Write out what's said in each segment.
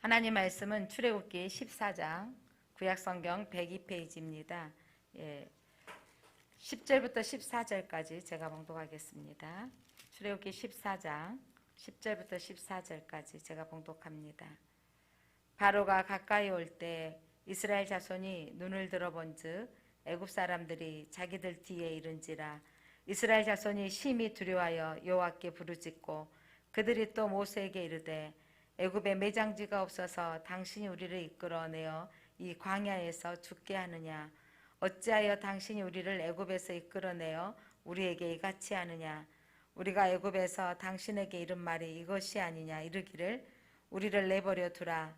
하나님 말씀은 출애굽기 14장 구약성경 102페이지입니다. 10절부터 14절까지 제가 봉독하겠습니다. 출애굽기 14장 10절부터 14절까지 제가 봉독합니다. 바로가 가까이 올 때 이스라엘 자손이 눈을 들어본즉 애굽 사람들이 자기들 뒤에 이른지라. 이스라엘 자손이 심히 두려워하여 여호와께 부르짖고 그들이 또 모세에게 이르되 애굽에 매장지가 없어서 당신이 우리를 이끌어내어 이 광야에서 죽게 하느냐? 어찌하여 당신이 우리를 애굽에서 이끌어내어 우리에게 이같이 하느냐? 우리가 애굽에서 당신에게 이른 말이 이것이 아니냐? 이르기를 우리를 내버려 두라.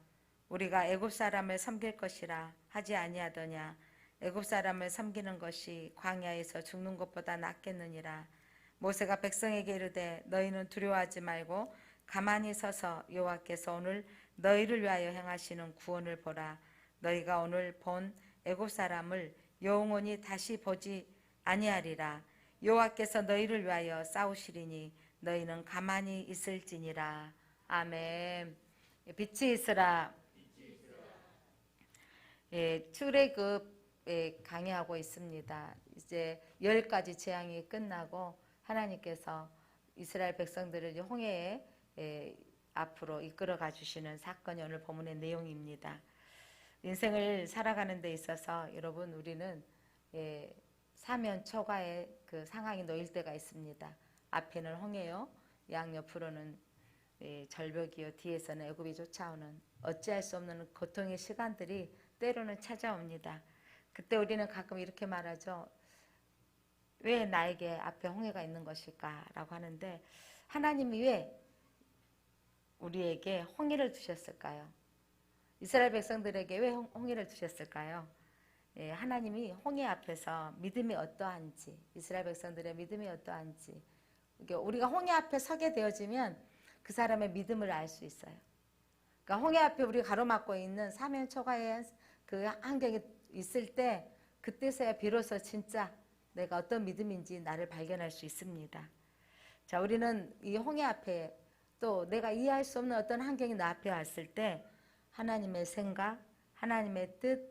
우리가 애굽 사람을 섬길 것이라 하지 아니하더냐? 애굽 사람을 섬기는 것이 광야에서 죽는 것보다 낫겠느니라. 모세가 백성에게 이르되 너희는 두려워하지 말고 가만히 서서 여호와께서 오늘 너희를 위하여 행하시는 구원을 보라. 너희가 오늘 본 애굽 사람을 영원히 다시 보지 아니하리라. 여호와께서 너희를 위하여 싸우시리니 너희는 가만히 있을지니라. 아멘. 빛이 있으라. 출애굽 강의하고 있습니다. 이제 10가지 재앙이 끝나고 하나님께서 이스라엘 백성들을 홍해에 앞으로 이끌어가 주시는 사건이 오늘 본문의 내용입니다. 인생을 살아가는 데 있어서 여러분 우리는 사면 초과의 그 상황이 놓일 때가 있습니다. 앞에는 홍해요, 양옆으로는 절벽이요, 뒤에서는 애굽이 쫓아오는 어찌할 수 없는 고통의 시간들이 때로는 찾아옵니다. 그때 우리는 가끔 이렇게 말하죠. 왜 나에게 앞에 홍해가 있는 것일까? 라고 하는데 하나님이 왜 우리에게 홍해를 두셨을까요? 이스라엘 백성들에게 왜 홍해를 두셨을까요? 하나님이 홍해 앞에서 믿음이 어떠한지, 이스라엘 백성들의 믿음이 어떠한지, 우리가 홍해 앞에 서게 되어지면 그 사람의 믿음을 알 수 있어요. 그러니까 홍해 앞에 우리 가로막고 있는 사면 초과의 그 환경이 있을 때 그때서야 비로소 진짜 내가 어떤 믿음인지 나를 발견할 수 있습니다. 자, 우리는 이 홍해 앞에 또 내가 이해할 수 없는 어떤 환경이 나 앞에 왔을 때 하나님의 생각, 하나님의 뜻,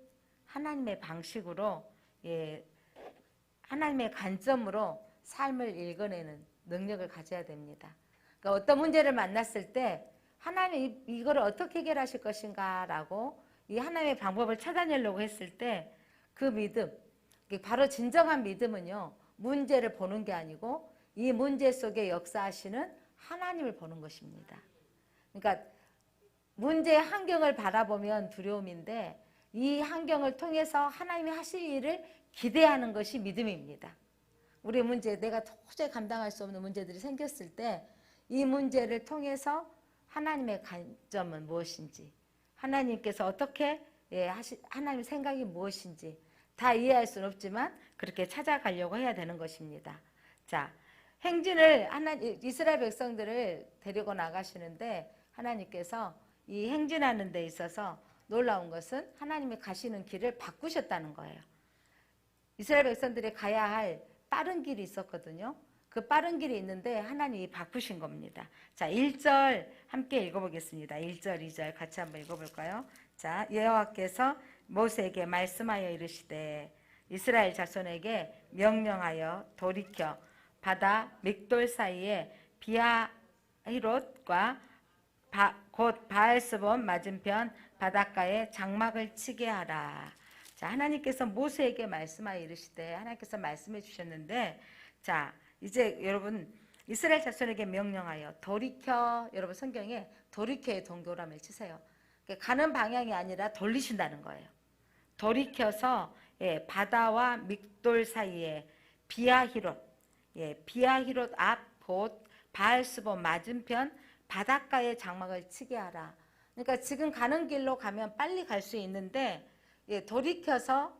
하나님의 방식으로 하나님의 관점으로 삶을 읽어내는 능력을 가져야 됩니다. 그러니까 어떤 문제를 만났을 때 하나님 이걸 어떻게 해결하실 것인가 라고 이 하나님의 방법을 찾아내려고 했을 때 그 믿음, 바로 진정한 믿음은요, 문제를 보는 게 아니고 이 문제 속에 역사하시는 하나님을 보는 것입니다. 그러니까 문제의 환경을 바라보면 두려움인데 이 환경을 통해서 하나님이 하실 일을 기대하는 것이 믿음입니다. 우리 문제, 내가 도저히 감당할 수 없는 문제들이 생겼을 때 이 문제를 통해서 하나님의 관점은 무엇인지, 하나님께서 어떻게 하나님의 생각이 무엇인지 다 이해할 수는 없지만 그렇게 찾아가려고 해야 되는 것입니다. 자, 행진을 이스라엘 백성들을 데리고 나가시는데 하나님께서 이 행진하는 데 있어서 놀라운 것은 하나님이 가시는 길을 바꾸셨다는 거예요. 이스라엘 백성들이 가야 할 빠른 길이 있었거든요. 그 빠른 길이 있는데 하나님이 바꾸신 겁니다. 자, 1절 함께 읽어보겠습니다. 1절, 2절 같이 한번 읽어볼까요? 자, 여호와께서 모세에게 말씀하여 이르시되 이스라엘 자손에게 명령하여 돌이켜 바다 믹돌 사이에 비하히롯과 곧 바알스본 맞은편 바닷가에 장막을 치게 하라. 자, 하나님께서 모세에게 말씀하여 이르시되 하나님께서 말씀해 주셨는데, 자, 이제 여러분 이스라엘 자손에게 명령하여 돌이켜, 여러분 성경에 돌이켜의 동교람을 치세요. 가는 방향이 아니라 돌리신다는 거예요. 돌이켜서 바다와 믹돌 사이에 비하히롯, 비하히롯 앞 곧 바알스본 맞은편 바닷가에 장막을 치게 하라. 그러니까 지금 가는 길로 가면 빨리 갈 수 있는데 돌이켜서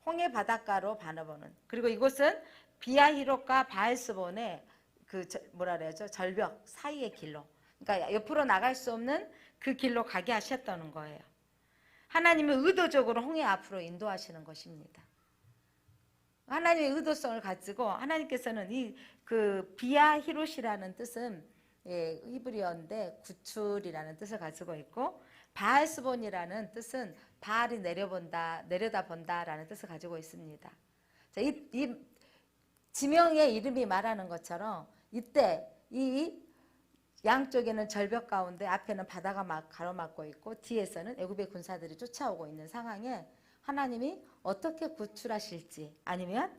홍해 바닷가로 바라보는, 그리고 이곳은 비하히롯과 바알스본의 그 뭐라 그래야죠, 절벽 사이의 길로, 그러니까 옆으로 나갈 수 없는 그 길로 가게 하셨다는 거예요. 하나님은 의도적으로 홍해 앞으로 인도하시는 것입니다. 하나님의 의도성을 가지고 하나님께서는 이 그 비하히롯이라는 뜻은 예, 히브리어인데 구출이라는 뜻을 가지고 있고 바알스본이라는 뜻은 바알이 내려다본다라는 뜻을 가지고 있습니다. 자, 이 지명의 이름이 말하는 것처럼 이때 이 양쪽에는 절벽 가운데 앞에는 바다가 막 가로막고 있고 뒤에서는 애굽의 군사들이 쫓아오고 있는 상황에 하나님이 어떻게 구출하실지 아니면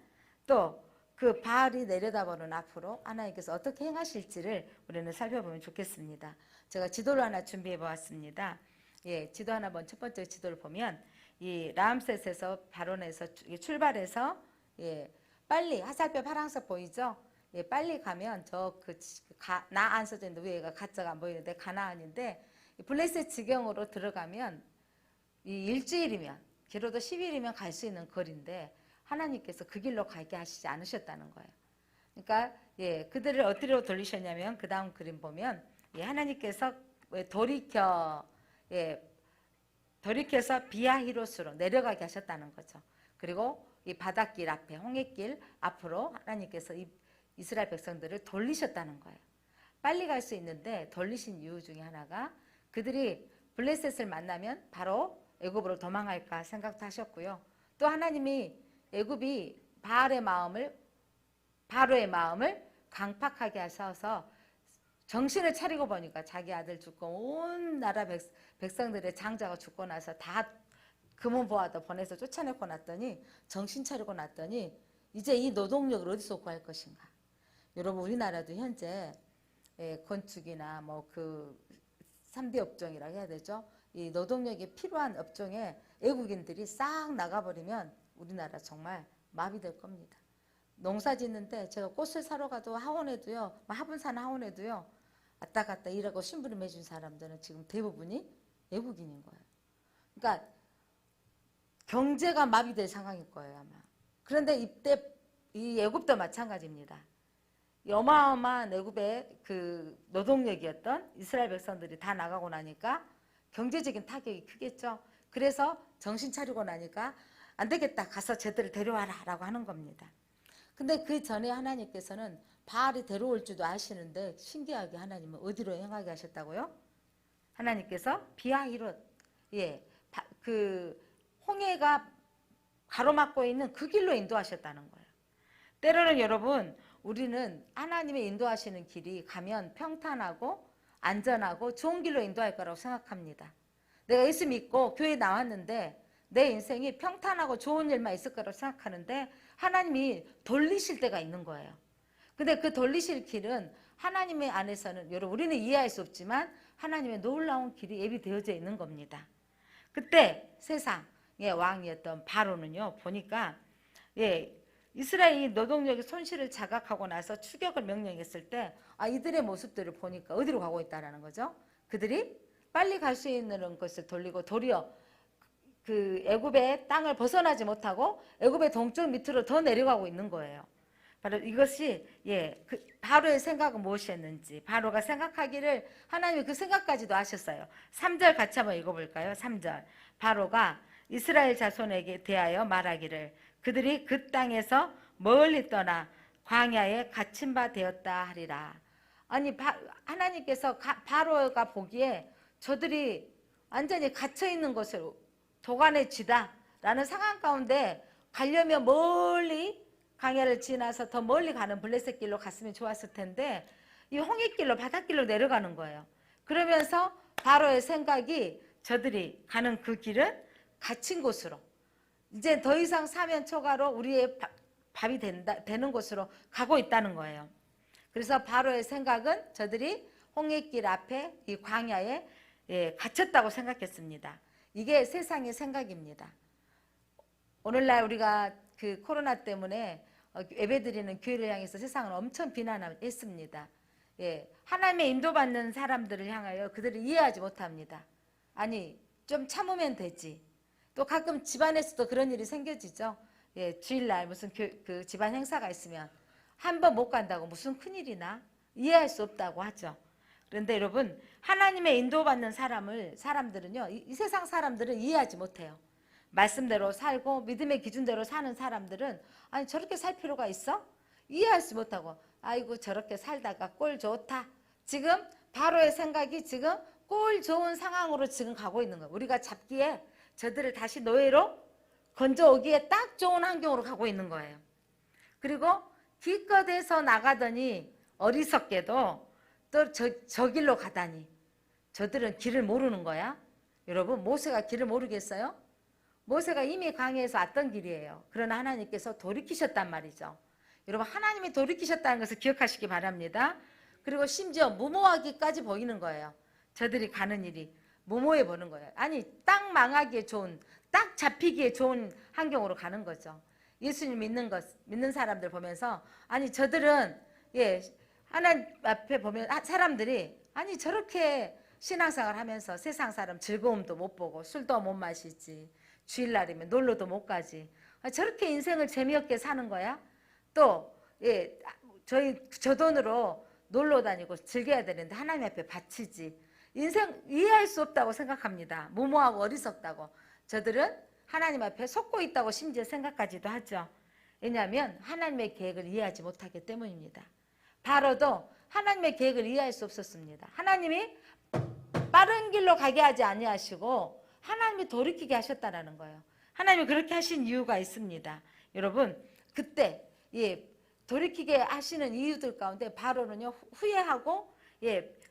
또 그 바알이 내려다보는 앞으로 하나님께서 어떻게 행하실지를 우리는 살펴보면 좋겠습니다. 제가 지도를 하나 준비해 보았습니다. 예, 지도 하나 첫 번째 지도를 보면 이 라암셋에서 바론에서 출발해서 예, 빨리 화살표 파란색 보이죠? 예, 빨리 가면 나 안 써져 있는데 위에가 가짜가 안 보이는데 가나안인데 블레셋 지경으로 들어가면 이 일주일이면 길어도 10일이면 갈 수 있는 거리인데 하나님께서 그 길로 가게 하시지 않으셨다는 거예요. 그러니까 예, 그들을 어디로 돌리셨냐면 그 다음 그림 보면 예, 하나님께서 돌이켜서 비아히롯으로 내려가게 하셨다는 거죠. 그리고 이 바닷길 앞에 홍해길 앞으로 하나님께서 이스라엘 백성들을 돌리셨다는 거예요. 빨리 갈 수 있는데 돌리신 이유 중에 하나가 그들이 블레셋을 만나면 바로 애굽으로 도망갈까 생각도 하셨고요. 또 하나님이 애굽이 바로의 마음을 강팍하게 하셔서 정신을 차리고 보니까 자기 아들 죽고 온 나라 백성들의 장자가 죽고 나서 다 금은보화도 보내서 쫓아내고 났더니 정신 차리고 났더니 이제 이 노동력을 어디서 구할 것인가. 여러분 우리나라도 현재 건축이나 뭐 그 3대 업종이라고 해야 되죠. 이 노동력이 필요한 업종에 외국인들이 싹 나가버리면 우리나라 정말 마비될 겁니다. 농사 짓는데 제가 꽃을 사러 가도 하원에도요, 화분사나 하원에도요, 왔다 갔다 일하고 심부름 해준 사람들은 지금 대부분이 외국인인 거예요. 그러니까 경제가 마비될 상황일 거예요 아마. 그런데 이때 이 애굽도 마찬가지입니다. 이 어마어마한 애굽의 그 노동력이었던 이스라엘 백성들이 다 나가고 나니까 경제적인 타격이 크겠죠. 그래서 정신 차리고 나니까 안 되겠다 가서 쟤들을 데려와라 라고 하는 겁니다. 근데 그 전에 하나님께서는 바알이 데려올 줄도 아시는데 신기하게 하나님은 어디로 행하게 하셨다고요? 하나님께서 비아히롯, 예, 그 홍해가 가로막고 있는 그 길로 인도하셨다는 거예요. 때로는 여러분 우리는 하나님의 인도하시는 길이 가면 평탄하고 안전하고 좋은 길로 인도할 거라고 생각합니다. 내가 예수 믿고 교회 나왔는데 내 인생이 평탄하고 좋은 일만 있을 거라고 생각하는데 하나님이 돌리실 때가 있는 거예요. 근데 그 돌리실 길은 하나님의 안에서는 여러분 우리는 이해할 수 없지만 하나님의 놀라운 길이 예비되어져 있는 겁니다. 그때 세상의 왕이었던 바로는요 보니까 이스라엘이 노동력의 손실을 자각하고 나서 추격을 명령했을 때 이들의 모습들을 보니까 어디로 가고 있다는 거죠. 그들이 빨리 갈 수 있는 것을 돌리고 도리어 그 애굽의 땅을 벗어나지 못하고 애굽의 동쪽 밑으로 더 내려가고 있는 거예요. 바로 이것이 바로의 생각은 무엇이었는지 바로가 생각하기를 하나님이 그 생각까지도 하셨어요. 3절 같이 한번 읽어볼까요? 3절 바로가 이스라엘 자손에게 대하여 말하기를 그들이 그 땅에서 멀리 떠나 광야에 갇힌 바 되었다 하리라. 아니 하나님께서 바로가 보기에 저들이 완전히 갇혀있는 것을 도간에 쥐다 라는 상황 가운데 가려면 멀리 광야를 지나서 더 멀리 가는 블레셋 길로 갔으면 좋았을 텐데 이 홍해길로 바닷길로 내려가는 거예요. 그러면서 바로의 생각이 저들이 가는 그 길은 갇힌 곳으로 이제 더 이상 사면 초가로 우리의 밥이 되는 곳으로 가고 있다는 거예요. 그래서 바로의 생각은 저들이 홍해길 앞에 이 광야에 갇혔다고 생각했습니다. 이게 세상의 생각입니다. 오늘날 우리가 그 코로나 때문에 예배드리는 교회를 향해서 세상을 엄청 비난했습니다. 하나님의 인도받는 사람들을 향하여 그들을 이해하지 못합니다. 아니 좀 참으면 되지. 또 가끔 집안에서도 그런 일이 생겨지죠. 주일날 무슨 그 집안 행사가 있으면 한 번 못 간다고 무슨 큰일이나 이해할 수 없다고 하죠. 그런데 여러분 하나님의 인도받는 사람들은요 이 세상 사람들은 이해하지 못해요. 말씀대로 살고 믿음의 기준대로 사는 사람들은 아니 저렇게 살 필요가 있어? 이해할 수 못하고 아이고 저렇게 살다가 꼴 좋다 지금 바로의 생각이 지금 꼴 좋은 상황으로 지금 가고 있는 거예요. 우리가 잡기에 저들을 다시 노예로 건져오기에 딱 좋은 환경으로 가고 있는 거예요. 그리고 기껏해서 나가더니 어리석게도 또 저 길로 가다니 저들은 길을 모르는 거야. 여러분, 모세가 길을 모르겠어요? 모세가 이미 광야에서 왔던 길이에요. 그러나 하나님께서 돌이키셨단 말이죠. 여러분, 하나님이 돌이키셨다는 것을 기억하시기 바랍니다. 그리고 심지어 무모하기까지 보이는 거예요. 저들이 가는 일이 무모해 보는 거예요. 아니, 딱 망하기에 좋은, 딱 잡히기에 좋은 환경으로 가는 거죠. 예수님 믿는 사람들 보면서, 아니, 저들은, 하나님 앞에 보면 사람들이, 아니, 저렇게 신앙생활 하면서 세상 사람 즐거움도 못 보고 술도 못 마시지, 주일날이면 놀러도 못 가지, 저렇게 인생을 재미없게 사는 거야? 또 저 돈으로 놀러 다니고 즐겨야 되는데 하나님 앞에 바치지, 인생 이해할 수 없다고 생각합니다. 무모하고 어리석다고. 저들은 하나님 앞에 속고 있다고 심지어 생각까지도 하죠. 왜냐하면 하나님의 계획을 이해하지 못하기 때문입니다. 바로도 하나님의 계획을 이해할 수 없었습니다. 하나님이 빠른 길로 가게 하지 아니하시고 하나님이 돌이키게 하셨다라는 거예요. 하나님이 그렇게 하신 이유가 있습니다. 여러분, 그때 돌이키게 하시는 이유들 가운데 바로는요, 후회하고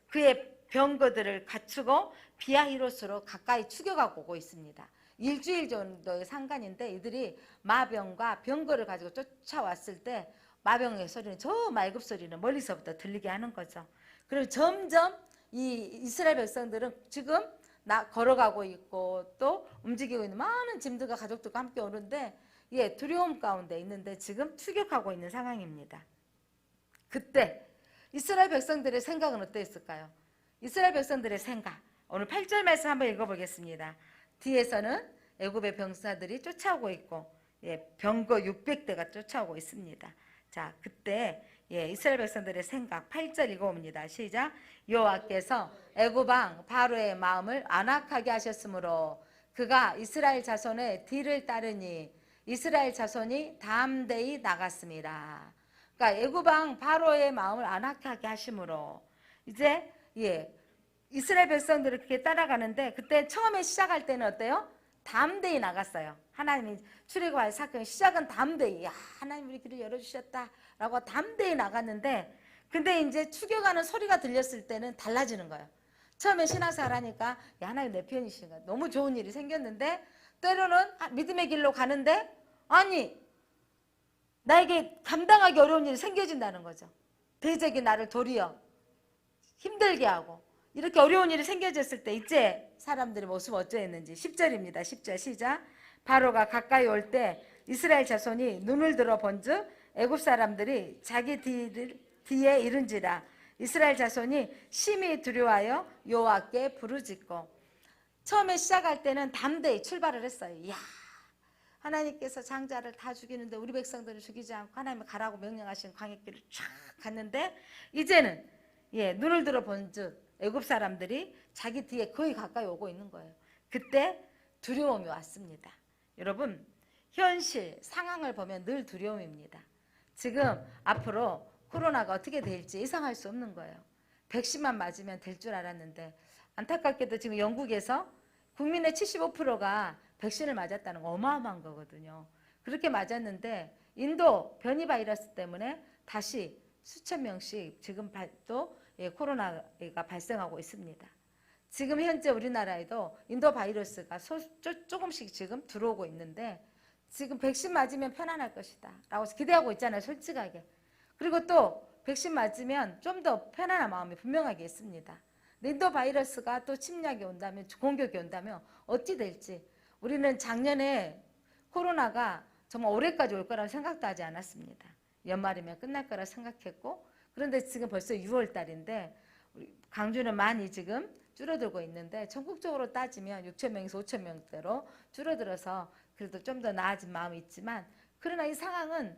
그의 병거들을 갖추고 비아히로스로 가까이 추격하고 오고 있습니다. 일주일 정도의 상간인데 이들이 마병과 병거를 가지고 쫓아왔을 때 마병의 소리는, 저 말급 소리는 멀리서부터 들리게 하는 거죠. 그리고 점점 이 이스라엘 백성들은 지금 걸어가고 있고 또 움직이고 있는 많은 짐들과 가족들과 함께 오는데 두려움 가운데 있는데 지금 추격하고 있는 상황입니다. 그때 이스라엘 백성들의 생각은 어땠을까요? 이스라엘 백성들의 생각, 오늘 8절 말씀 한번 읽어보겠습니다. 뒤에서는 애굽의 병사들이 쫓아오고 있고 병거 600대가 쫓아오고 있습니다. 자, 그때 이스라엘 백성들의 생각 8절 읽어봅니다. 시작. 여호와께서 애굽 왕 바로의 마음을 안악하게 하셨으므로 그가 이스라엘 자손의 뒤를 따르니 이스라엘 자손이 담대히 나갔습니다. 그러니까 애굽 왕 바로의 마음을 안악하게 하심으로 이제 이스라엘 백성들을 그렇게 따라가는데, 그때 처음에 시작할 때는 어때요? 담대히 나갔어요. 하나님이 출애굽할 사건 시작은 담대히, 하나님 우리 길을 열어주셨다라고 담대히 나갔는데, 근데 이제 추격하는 소리가 들렸을 때는 달라지는 거예요. 처음에 신앙생활 하니까 하나님 내 편이신가, 너무 좋은 일이 생겼는데, 때로는 믿음의 길로 가는데 아니 나에게 감당하기 어려운 일이 생겨진다는 거죠. 대적이 나를 도리어 힘들게 하고 이렇게 어려운 일이 생겨졌을 때 이제 사람들의 모습 어쩌했는지 10절입니다. 10절 시작. 바로가 가까이 올 때 이스라엘 자손이 눈을 들어 본즉 애굽 사람들이 자기 뒤에 이른지라. 이스라엘 자손이 심히 두려워하여 여호와께 부르짖고. 처음에 시작할 때는 담대히 출발을 했어요. 이야, 하나님께서 장자를 다 죽이는데 우리 백성들을 죽이지 않고 하나님이 가라고 명령하신 광야길을 쫙 갔는데, 이제는 눈을 들어 본즉 애굽 사람들이 자기 뒤에 거의 가까이 오고 있는 거예요. 그때 두려움이 왔습니다. 여러분, 현실 상황을 보면 늘 두려움입니다. 지금 앞으로 코로나가 어떻게 될지 예상할 수 없는 거예요. 백신만 맞으면 될 줄 알았는데 안타깝게도 지금 영국에서 국민의 75%가 백신을 맞았다는 거 어마어마한 거거든요. 그렇게 맞았는데 인도 변이 바이러스 때문에 다시 수천 명씩 지금 또 코로나가 발생하고 있습니다. 지금 현재 우리나라에도 인도 바이러스가 조금씩 지금 들어오고 있는데, 지금 백신 맞으면 편안할 것이다 라고 기대하고 있잖아요, 솔직하게. 그리고 또 백신 맞으면 좀 더 편안한 마음이 분명하게 있습니다. 인도 바이러스가 또 침략이 온다면, 공격이 온다면 어찌 될지. 우리는 작년에 코로나가 정말 올해까지 올 거라고 생각도 하지 않았습니다. 연말이면 끝날 거라 생각했고, 그런데 지금 벌써 6월 달인데 강주는 많이 지금 줄어들고 있는데, 전국적으로 따지면 6천 명에서 5천 명대로 줄어들어서 그래도 좀 더 나아진 마음이 있지만, 그러나 이 상황은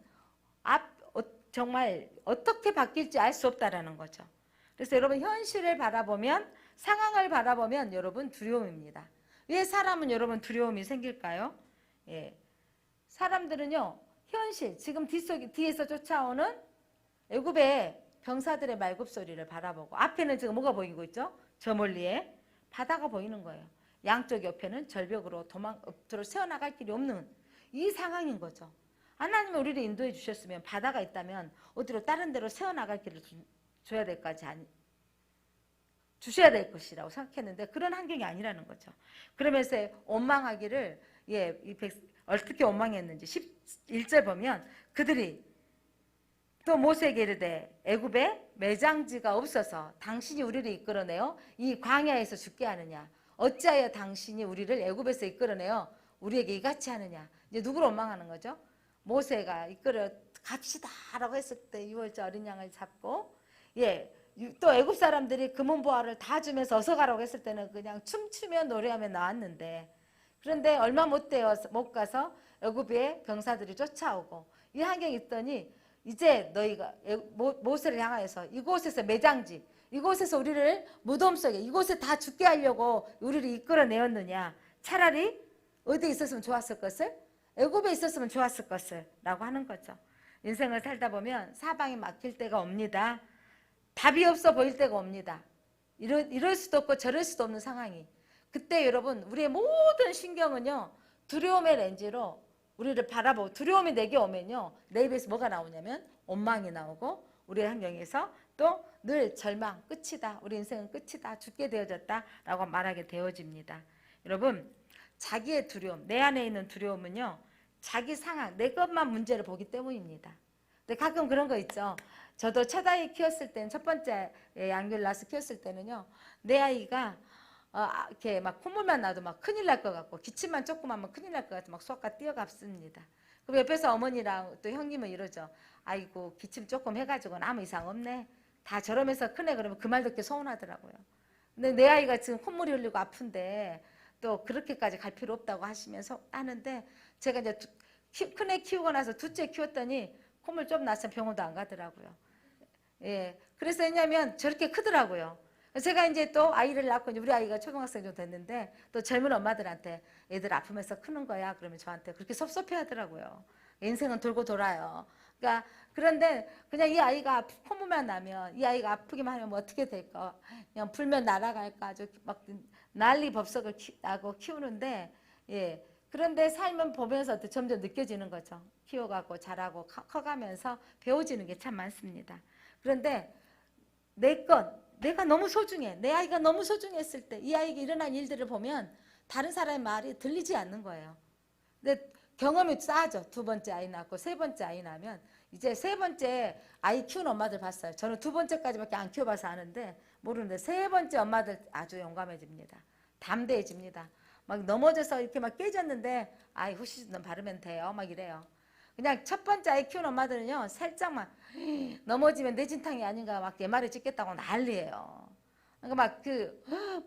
정말 어떻게 바뀔지 알 수 없다라는 거죠. 그래서 여러분, 현실을 바라보면, 상황을 바라보면 여러분 두려움입니다. 왜 사람은 여러분 두려움이 생길까요? 사람들은요, 현실, 지금 뒤에서 쫓아오는 애굽의 병사들의 말굽소리를 바라보고 앞에는 지금 뭐가 보이고 있죠? 저 멀리에 바다가 보이는 거예요. 양쪽 옆에는 절벽으로 앞으로 새어나갈 길이 없는 이 상황인 거죠. 하나님이 우리를 인도해 주셨으면 바다가 있다면 어디로 다른 데로 새어나갈 길을 줘야 될 거지 주셔야 될 것이라고 생각했는데 그런 환경이 아니라는 거죠. 그러면서 원망하기를 어떻게 원망했는지 11절 보면 그들이 또 모세에게 이르되 애굽에 매장지가 없어서 당신이 우리를 이끌어내어 이 광야에서 죽게 하느냐 어찌하여 당신이 우리를 애굽에서 이끌어내어 우리에게 이같이 하느냐. 이제 누구를 원망하는 거죠? 모세가 이끌어 갑시다라고 했을 때 6월절 어린 양을 잡고 또 애굽 사람들이 금은보화를 다 주면서 어서 가라고 했을 때는 그냥 춤추며 노래하며 나왔는데 그런데 얼마 못 가서 애굽의 병사들이 쫓아오고 이 환경이 있더니 이제 너희가 모세를 향하여서 이곳에서 매장지 이곳에서 우리를 무덤 속에 이곳에 다 죽게 하려고 우리를 이끌어내었느냐. 차라리 어디에 있었으면 좋았을 것을 애굽에 있었으면 좋았을 것을 라고 하는 거죠. 인생을 살다 보면 사방이 막힐 때가 옵니다. 답이 없어 보일 때가 옵니다. 이럴 수도 없고 저럴 수도 없는 상황이. 그때 여러분 우리의 모든 신경은요 두려움의 렌즈로 우리를 바라보고 두려움이 내게 오면요 내 입에서 뭐가 나오냐면 원망이 나오고 우리의 환경에서 또 늘 절망 끝이다. 우리 인생은 끝이다. 죽게 되어졌다 라고 말하게 되어집니다. 여러분 자기의 두려움 내 안에 있는 두려움은요 자기 상황 내 것만 문제를 보기 때문입니다. 근데 가끔 그런 거 있죠. 저도 첫 아이 키웠을 때는 첫 번째 양교를 낳아서 키웠을 때는요 내 아이가 이렇게 막 콧물만 나도 막 큰일 날 것 같고 기침만 조금 하면 큰일 날 것 같고 막 속가 뛰어갑습니다. 그럼 옆에서 어머니랑 또 형님은 이러죠. 아이고 기침 조금 해가지고는 아무 이상 없네. 다 저러면서 크네. 그러면 그 말 듣기 서운하더라고요. 근데 내 아이가 지금 콧물이 흘리고 아픈데 또 그렇게까지 갈 필요 없다고 하는데 제가 이제 큰애 키우고 나서 둘째 키웠더니 콧물 좀 났으면 병원도 안 가더라고요. 그래서 왜냐면 저렇게 크더라고요. 제가 이제 또 아이를 낳고 이제 우리 아이가 초등학생 정도 됐는데 또 젊은 엄마들한테 애들 아프면서 크는 거야. 그러면 저한테 그렇게 섭섭해 하더라고요. 인생은 돌고 돌아요. 그러니까 그런데 그냥 이 아이가 콧물만 나면 이 아이가 아프기만 하면 뭐 어떻게 될까? 그냥 불면 날아갈까? 아주 막 난리 법석을 나고 키우는데 그런데 삶은 보면서 점점 느껴지는 거죠. 키워가고 자라고 커가면서 배워지는 게 참 많습니다. 그런데 내가 너무 소중해. 내 아이가 너무 소중했을 때 이 아이에게 일어난 일들을 보면 다른 사람의 말이 들리지 않는 거예요. 근데 경험이 쌓아져. 두 번째 아이 낳고 세 번째 아이 낳으면 이제 세 번째 아이 키우는 엄마들 봤어요. 저는 두 번째까지밖에 안 키워봐서 아는데 모르는데 세 번째 엄마들 아주 용감해집니다. 담대해집니다. 막 넘어져서 이렇게 막 깨졌는데 아이 후시즌 바르면 돼요. 막 이래요. 그냥 첫 번째 아이 키우는 엄마들은요 살짝만 넘어지면 뇌진탕이 아닌가 막 MRI 찍겠다고 난리예요. 그러니까 막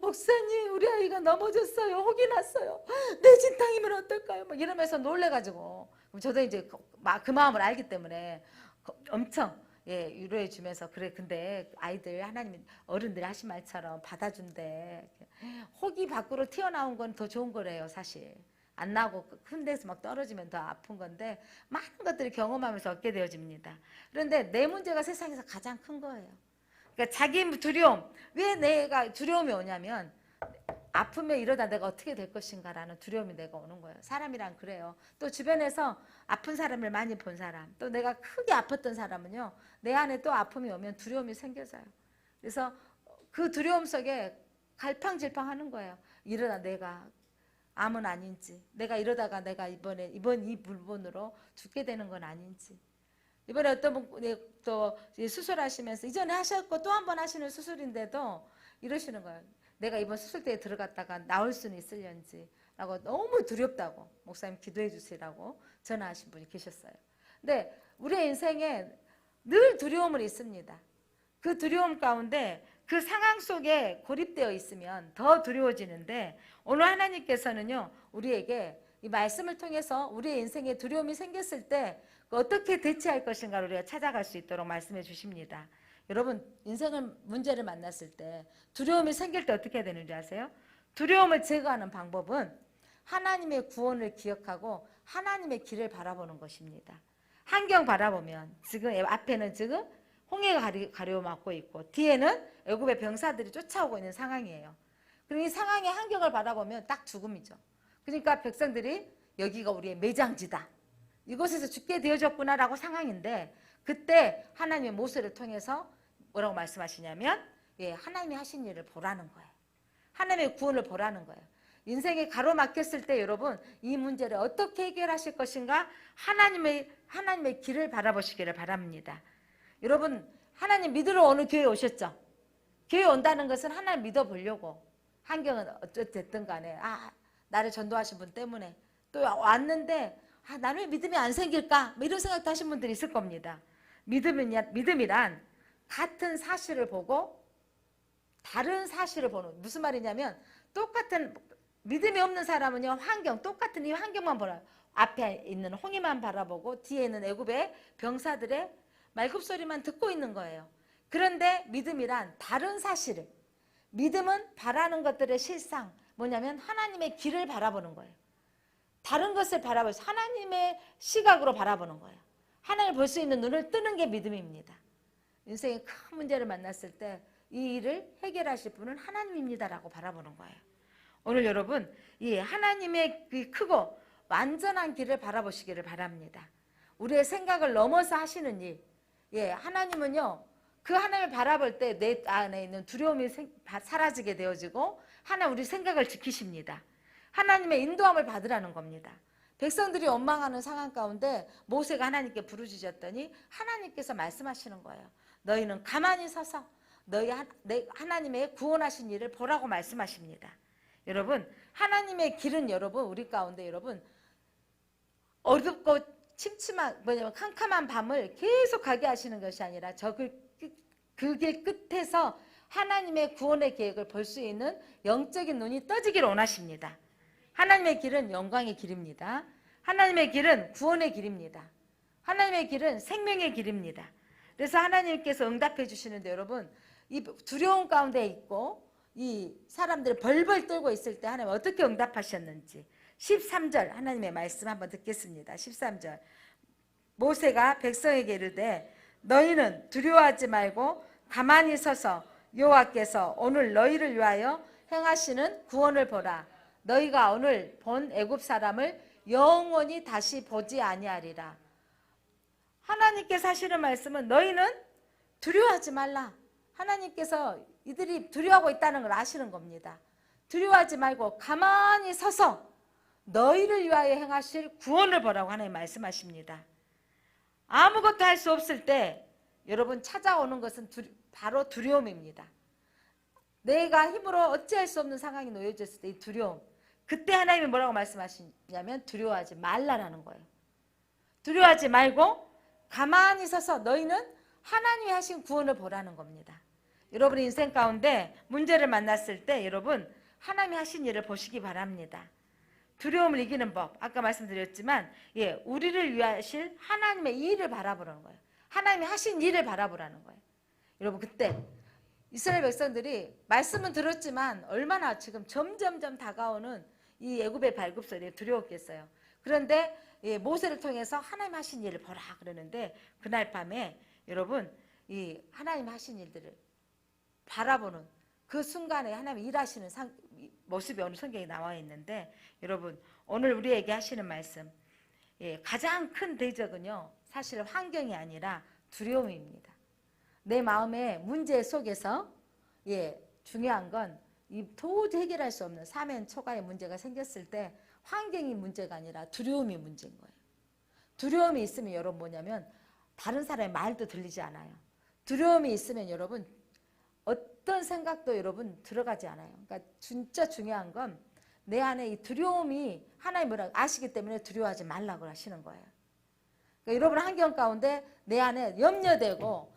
목사님 우리 아이가 넘어졌어요. 혹이 났어요. 뇌진탕이면 어떨까요? 막 이러면서 놀래가지고 그럼 저도 이제 그 마음을 알기 때문에 엄청 위로해 주면서 그래 근데 아이들 하나님이 어른들이 하신 말처럼 받아준대. 혹이 밖으로 튀어나온 건 더 좋은 거래요 사실. 안 나고 큰 데서 막 떨어지면 더 아픈 건데 많은 것들을 경험하면서 얻게 되어집니다. 그런데 내 문제가 세상에서 가장 큰 거예요. 그러니까 자기 두려움. 왜 내가 두려움이 오냐면 아프면 이러다 내가 어떻게 될 것인가 라는 두려움이 내가 오는 거예요. 사람이란 그래요. 또 주변에서 아픈 사람을 많이 본 사람 또 내가 크게 아팠던 사람은요 내 안에 또 아픔이 오면 두려움이 생겨져요. 그래서 그 두려움 속에 갈팡질팡 하는 거예요. 이러다 내가 암은 아닌지 내가 이러다가 내가 이번 이 물본으로 죽게 되는 건 아닌지 이번에 어떤 분 또 수술하시면서 이전에 하셨고 또 한 번 하시는 수술인데도 이러시는 거예요. 내가 이번 수술대에 들어갔다가 나올 수는 있을런지 라고 너무 두렵다고 목사님 기도해 주시라고 전화하신 분이 계셨어요. 근데 우리의 인생에 늘 두려움은 있습니다. 그 두려움 가운데 그 상황 속에 고립되어 있으면 더 두려워지는데 오늘 하나님께서는요 우리에게 이 말씀을 통해서 우리의 인생에 두려움이 생겼을 때 어떻게 대처할 것인가를 우리가 찾아갈 수 있도록 말씀해 주십니다. 여러분 인생을 문제를 만났을 때 두려움이 생길 때 어떻게 해야 되는지 아세요? 두려움을 제거하는 방법은 하나님의 구원을 기억하고 하나님의 길을 바라보는 것입니다. 환경 바라보면 지금 앞에는 지금 홍해가 가려막고 있고 뒤에는 애굽의 병사들이 쫓아오고 있는 상황이에요. 그럼 이 상황의 환경을 바라보면 딱 죽음이죠. 그러니까 백성들이 여기가 우리의 매장지다. 이곳에서 죽게 되어졌구나라고 상황인데 그때 하나님의 모세를 통해서 뭐라고 말씀하시냐면 하나님이 하신 일을 보라는 거예요. 하나님의 구원을 보라는 거예요. 인생이 가로막혔을 때 여러분 이 문제를 어떻게 해결하실 것인가 하나님의 길을 바라보시기를 바랍니다. 여러분 하나님 믿으러 어느 교회에 오셨죠? 교회에 온다는 것은 하나님 믿어보려고 환경은 어쨌든 간에 나를 전도하신 분 때문에 또 왔는데 나는 왜 믿음이 안 생길까? 뭐 이런 생각도 하신 분들이 있을 겁니다. 믿음이란 같은 사실을 보고 다른 사실을 보는 무슨 말이냐면 똑같은 믿음이 없는 사람은요 똑같은 이 환경만 보라 앞에 있는 홍해만 바라보고 뒤에 있는 애굽의 병사들의 말굽소리만 듣고 있는 거예요. 그런데 믿음이란 다른 사실을 믿음은 바라는 것들의 실상 뭐냐면 하나님의 길을 바라보는 거예요. 다른 것을 바라보면서 하나님의 시각으로 바라보는 거예요. 하나님을 볼 수 있는 눈을 뜨는 게 믿음입니다. 인생의 큰 문제를 만났을 때 이 일을 해결하실 분은 하나님입니다라고 바라보는 거예요. 오늘 여러분 이 하나님의 그 크고 완전한 길을 바라보시기를 바랍니다. 우리의 생각을 넘어서 하시는 일 하나님은요 그 하나님을 바라볼 때 내 안에 있는 두려움이 사라지게 되어지고 하나님 우리 생각을 지키십니다. 하나님의 인도함을 받으라는 겁니다. 백성들이 원망하는 상황 가운데 모세가 하나님께 부르짖었더니 하나님께서 말씀하시는 거예요. 너희는 가만히 서서 너희 하나님의 구원하신 일을 보라고 말씀하십니다. 여러분 하나님의 길은 여러분 우리 가운데 여러분 어둡고 침침한 뭐냐면 캄캄한 밤을 계속 가게 하시는 것이 아니라 그 길 끝에서 하나님의 구원의 계획을 볼 수 있는 영적인 눈이 떠지기를 원하십니다. 하나님의 길은 영광의 길입니다. 하나님의 길은 구원의 길입니다. 하나님의 길은 생명의 길입니다. 그래서 하나님께서 응답해 주시는데 여러분 이 두려움 가운데 있고 이 사람들이 벌벌 떨고 있을 때 하나님 어떻게 응답하셨는지 13절 하나님의 말씀 한번 듣겠습니다. 13절 모세가 백성에게 이르되 너희는 두려워하지 말고 가만히 서서 여호와께서 오늘 너희를 위하여 행하시는 구원을 보라. 너희가 오늘 본 애굽 사람을 영원히 다시 보지 아니하리라. 하나님께서 하시는 말씀은 너희는 두려워하지 말라. 하나님께서 이들이 두려워하고 있다는 걸 아시는 겁니다. 두려워하지 말고 가만히 서서 너희를 위하여 행하실 구원을 보라고 하나님 말씀하십니다. 아무것도 할 수 없을 때 여러분 찾아오는 것은 바로 두려움입니다. 내가 힘으로 어찌할 수 없는 상황이 놓여졌을 때 이 두려움 그때 하나님이 뭐라고 말씀하시냐면 두려워하지 말라라는 거예요. 두려워하지 말고 가만히 서서 너희는 하나님이 하신 구원을 보라는 겁니다. 여러분 인생 가운데 문제를 만났을 때 여러분 하나님이 하신 일을 보시기 바랍니다. 두려움을 이기는 법 아까 말씀드렸지만 우리를 위하실 하나님의 일을 바라보라는 거예요. 하나님이 하신 일을 바라보라는 거예요. 여러분 그때 이스라엘 백성들이 말씀은 들었지만 얼마나 지금 점점점 다가오는 이 애굽의 발굽소리에 두려웠겠어요. 그런데 모세를 통해서 하나님 하신 일을 보라 그러는데 그날 밤에 여러분 이 하나님 하신 일들을 바라보는 그 순간에 하나님 일하시는 모습이 오늘 성경에 나와 있는데 여러분 오늘 우리에게 하시는 말씀 가장 큰 대적은요 사실 환경이 아니라 두려움입니다. 내 마음의 문제 속에서 중요한 건 이 도저히 해결할 수 없는 사면 초과의 문제가 생겼을 때 환경이 문제가 아니라 두려움이 문제인 거예요. 두려움이 있으면 여러분 뭐냐면 다른 사람의 말도 들리지 않아요. 두려움이 있으면 여러분 어떤 생각도 여러분 들어가지 않아요. 그러니까 진짜 중요한 건 내 안에 이 두려움이 하나님 뭐라고 아시기 때문에 두려워하지 말라고 하시는 거예요. 그러니까 여러분 환경 가운데 내 안에 염려되고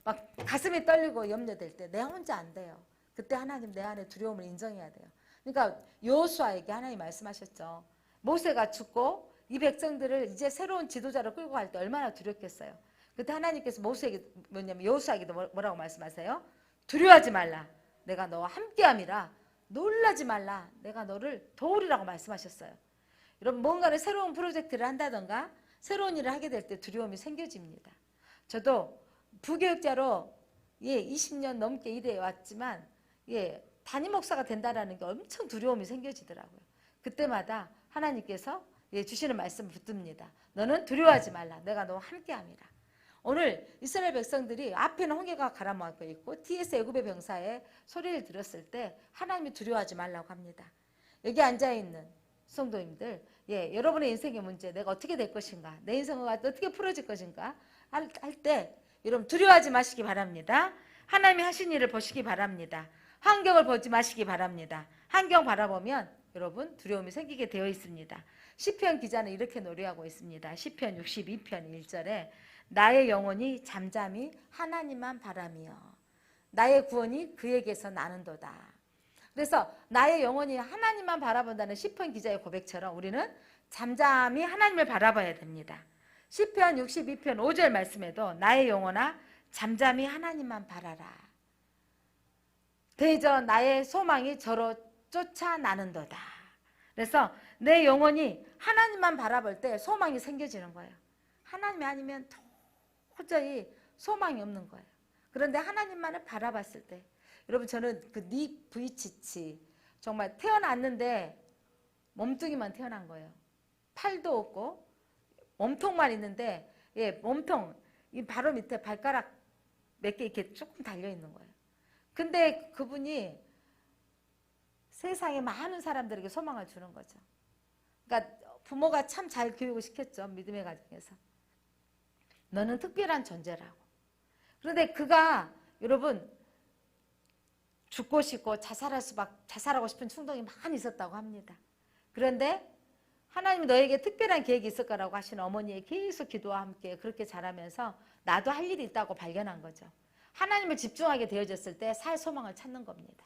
막 가슴이 떨리고 염려될 때 내 혼자 안 돼요. 그때 하나님 내 안에 두려움을 인정해야 돼요. 그러니까 여호수아에게 하나님 말씀하셨죠. 모세가 죽고 이 백성들을 이제 새로운 지도자로 끌고 갈 때 얼마나 두렵겠어요. 그때 하나님께서 모세에게 뭐냐면 여호수아에게도 뭐라고 말씀하세요? 두려워하지 말라. 내가 너와 함께함이라. 놀라지 말라. 내가 너를 도우리라고 말씀하셨어요. 여러분 뭔가를 새로운 프로젝트를 한다던가 새로운 일을 하게 될 때 두려움이 생겨집니다. 저도 부교육자로 20년 넘게 일해 왔지만 담임 목사가 된다라는 게 엄청 두려움이 생겨지더라고요. 그때마다 하나님께서 주시는 말씀을 붙듭니다. 너는 두려워하지 말라. 내가 너와 함께함이라. 오늘 이스라엘 백성들이 앞에는 홍해가 가라앉고 있고 뒤에서 애굽의 병사의 소리를 들었을 때 하나님이 두려워하지 말라고 합니다. 여기 앉아있는 성도님들, 여러분의 인생의 문제, 내가 어떻게 될 것인가, 내 인생은 어떻게 풀어질 것인가 할 때 여러분 두려워하지 마시기 바랍니다. 하나님이 하신 일을 보시기 바랍니다. 환경을 보지 마시기 바랍니다. 환경 바라보면 여러분 두려움이 생기게 되어 있습니다. 시편 기자는 이렇게 노래하고 있습니다. 시편 62편 1절에 나의 영혼이 잠잠히 하나님만 바라며 나의 구원이 그에게서 나는도다. 그래서 나의 영혼이 하나님만 바라본다는 시편 기자의 고백처럼 우리는 잠잠히 하나님을 바라봐야 됩니다. 시편 62편 5절 말씀에도 나의 영혼아 잠잠히 하나님만 바라라. 대저 나의 소망이 저로 쫓아나는도다. 그래서 내 영혼이 하나님만 바라볼 때 소망이 생겨지는 거예요. 하나님이 아니면 도저히 소망이 없는 거예요. 그런데 하나님만을 바라봤을 때 여러분 저는 그 닉 부이치치 정말 태어났는데 몸뚱이만 태어난 거예요. 팔도 없고 몸통만 있는데 몸통 이 바로 밑에 발가락 몇 개 이렇게 조금 달려 있는 거예요. 근데 그분이 세상에 많은 사람들에게 소망을 주는 거죠. 그러니까 부모가 참 잘 교육을 시켰죠. 믿음의 가정에서. 너는 특별한 존재라고. 그런데 그가 여러분 죽고 싶고 자살하고 싶은 충동이 많이 있었다고 합니다. 그런데 하나님이 너에게 특별한 계획이 있을 거라고 하시는 어머니의 계속 기도와 함께 그렇게 자라면서 나도 할 일이 있다고 발견한 거죠. 하나님을 집중하게 되어졌을 때 살 소망을 찾는 겁니다.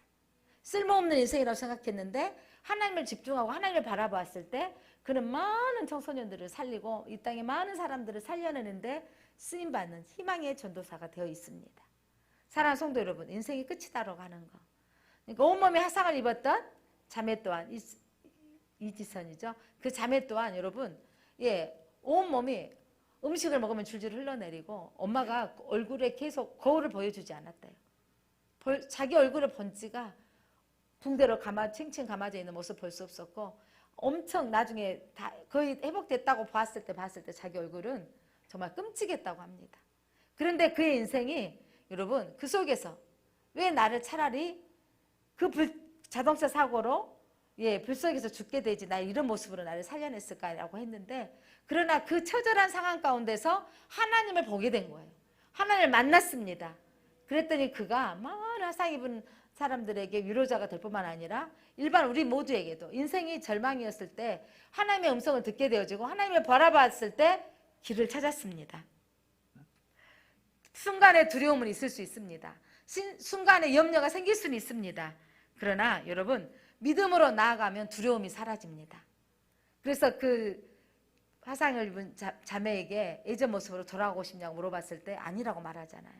쓸모없는 인생이라고 생각했는데 하나님을 집중하고 하나님을 바라보았을 때 그는 많은 청소년들을 살리고 이 땅에 많은 사람들을 살려내는데 쓰임받는 희망의 전도사가 되어 있습니다. 사랑하는 성도 여러분, 인생이 끝이다라고 하는 거. 그러니까 온몸에 화상을 입었던 자매 또한 이지선이죠. 그 자매 또한 여러분 온몸이 음식을 먹으면 줄줄 흘러내리고 엄마가 얼굴에 계속 거울을 보여주지 않았대요. 자기 얼굴을 본 지가 붕대로 칭칭 감아져 있는 모습 볼 수 없었고 엄청 나중에 다 거의 회복됐다고 봤을 때 자기 얼굴은 정말 끔찍했다고 합니다. 그런데 그의 인생이 여러분 그 속에서 왜 나를 차라리 그 자동차 사고로 불 속에서 죽게 되지 나 이런 모습으로 나를 살려냈을까라고 했는데 그러나 그 처절한 상황 가운데서 하나님을 보게 된 거예요. 하나님을 만났습니다. 그랬더니 그가 많은 화상 입은 사람들에게 위로자가 될 뿐만 아니라 일반 우리 모두에게도 인생이 절망이었을 때 하나님의 음성을 듣게 되어지고 하나님을 바라봤을 때 길을 찾았습니다. 순간의 두려움은 있을 수 있습니다. 순간의 염려가 생길 수는 있습니다. 그러나 여러분 믿음으로 나아가면 두려움이 사라집니다. 그래서 그 화상을 입은 자매에게 예전 모습으로 돌아가고 싶냐고 물어봤을 때 아니라고 말하잖아요.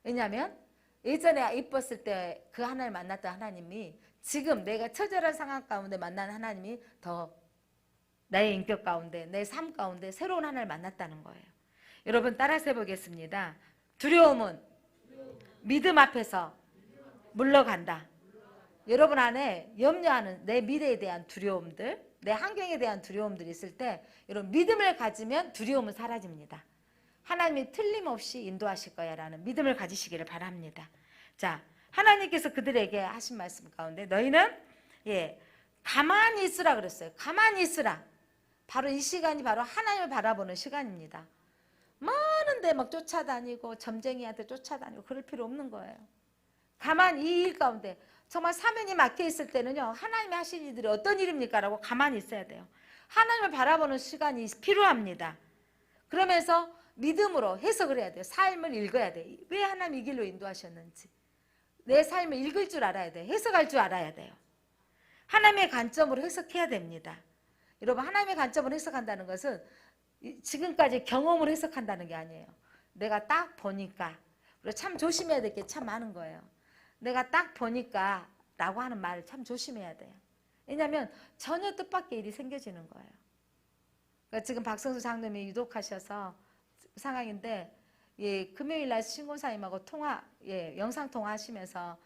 왜냐하면 예전에 이뻤을 때 그 하나님을 만났던 하나님이 지금 내가 처절한 상황 가운데 만난 하나님이 더 나의 인격 가운데 내 삶 가운데 새로운 하나님을 만났다는 거예요. 여러분 따라서 해보겠습니다. 두려움은 믿음 앞에서 물러간다. 여러분 안에 염려하는 내 미래에 대한 두려움들, 내 환경에 대한 두려움들이 있을 때 여러분 믿음을 가지면 두려움은 사라집니다. 하나님이 틀림없이 인도하실 거야 라는 믿음을 가지시기를 바랍니다. 자, 하나님께서 그들에게 하신 말씀 가운데 너희는 가만히 있으라 그랬어요. 가만히 있으라. 바로 이 시간이 바로 하나님을 바라보는 시간입니다. 많은데 막 쫓아다니고 점쟁이한테 쫓아다니고 그럴 필요 없는 거예요. 가만히 이 일 가운데 정말 사명이 막혀 있을 때는요. 하나님이 하신 일들이 어떤 일입니까? 라고 가만히 있어야 돼요. 하나님을 바라보는 시간이 필요합니다. 그러면서 믿음으로 해석을 해야 돼요. 삶을 읽어야 돼요. 왜 하나님 이 길로 인도하셨는지. 내 삶을 읽을 줄 알아야 돼요. 해석할 줄 알아야 돼요. 하나님의 관점으로 해석해야 됩니다. 여러분 하나님의 관점으로 해석한다는 것은 지금까지 경험으로 해석한다는 게 아니에요. 내가 딱 보니까 그리고 참 조심해야 될 게 참 많은 거예요. 내가 딱 보니까 라고 하는 말을 참 조심해야 돼요. 왜냐하면 전혀 뜻밖의 일이 생겨지는 거예요. 그러니까 지금 박성수 장로님이 유독하셔서 상황인데 예, 금요일 날 신고사님하고 예, 영상 통화하시면서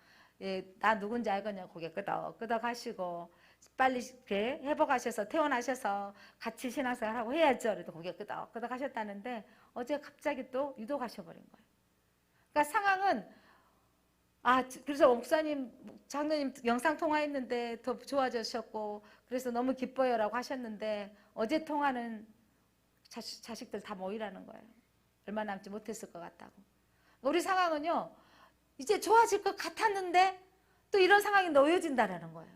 예, 나 누군지 알겠냐고 고개 끄덕끄덕 하시고 빨리 이렇게 회복하셔서 퇴원하셔서 같이 신앙생활하고 해야죠. 그래도 고개 끄덕끄덕 하셨다는데 어제 갑자기 또 유독하셔버린 거예요. 그러니까 상황은 그래서 목사님, 장로님 영상 통화했는데 더 좋아지셨고 그래서 너무 기뻐요라고 하셨는데 어제 통화는 자식들 다 모이라는 거예요. 얼마 남지 못했을 것 같다고. 우리 상황은요. 이제 좋아질 것 같았는데 또 이런 상황이 놓여진다는 거예요.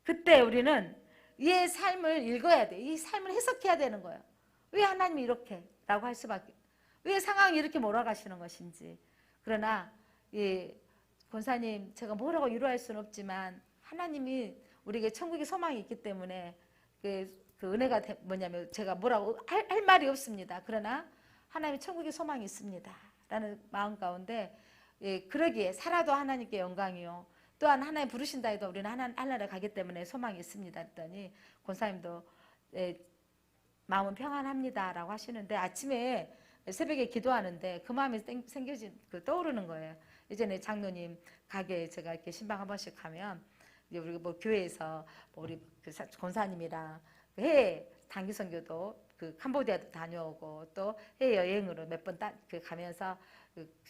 그때 우리는 이 삶을 읽어야 돼. 이 삶을 해석해야 되는 거예요. 왜 하나님이 이렇게? 라고 할 수밖에. 왜 상황이 이렇게 몰아가시는 것인지. 그러나 이 권사님 제가 뭐라고 위로할 수는 없지만 하나님이 우리에게 천국의 소망이 있기 때문에 그 은혜가 뭐냐면 제가 뭐라고 할 말이 없습니다. 그러나 하나님의 천국의 소망이 있습니다. 라는 마음 가운데 예, 그러기에 살아도 하나님께 영광이요. 또한 하나님 부르신다 해도 우리는 하나님을 가기 때문에 소망이 있습니다. 했더니 권사님도 예, 마음은 평안합니다. 라고 하시는데 아침에 새벽에 기도하는데 그 마음이 떠오르는 거예요. 예전에 장로님 가게에 제가 이렇게 신방 한 번씩 가면 우리 뭐 교회에서 우리 그 권사님이랑 해외 단기 선교도 그 캄보디아도 다녀오고 또 해외 여행으로 몇 번 가면서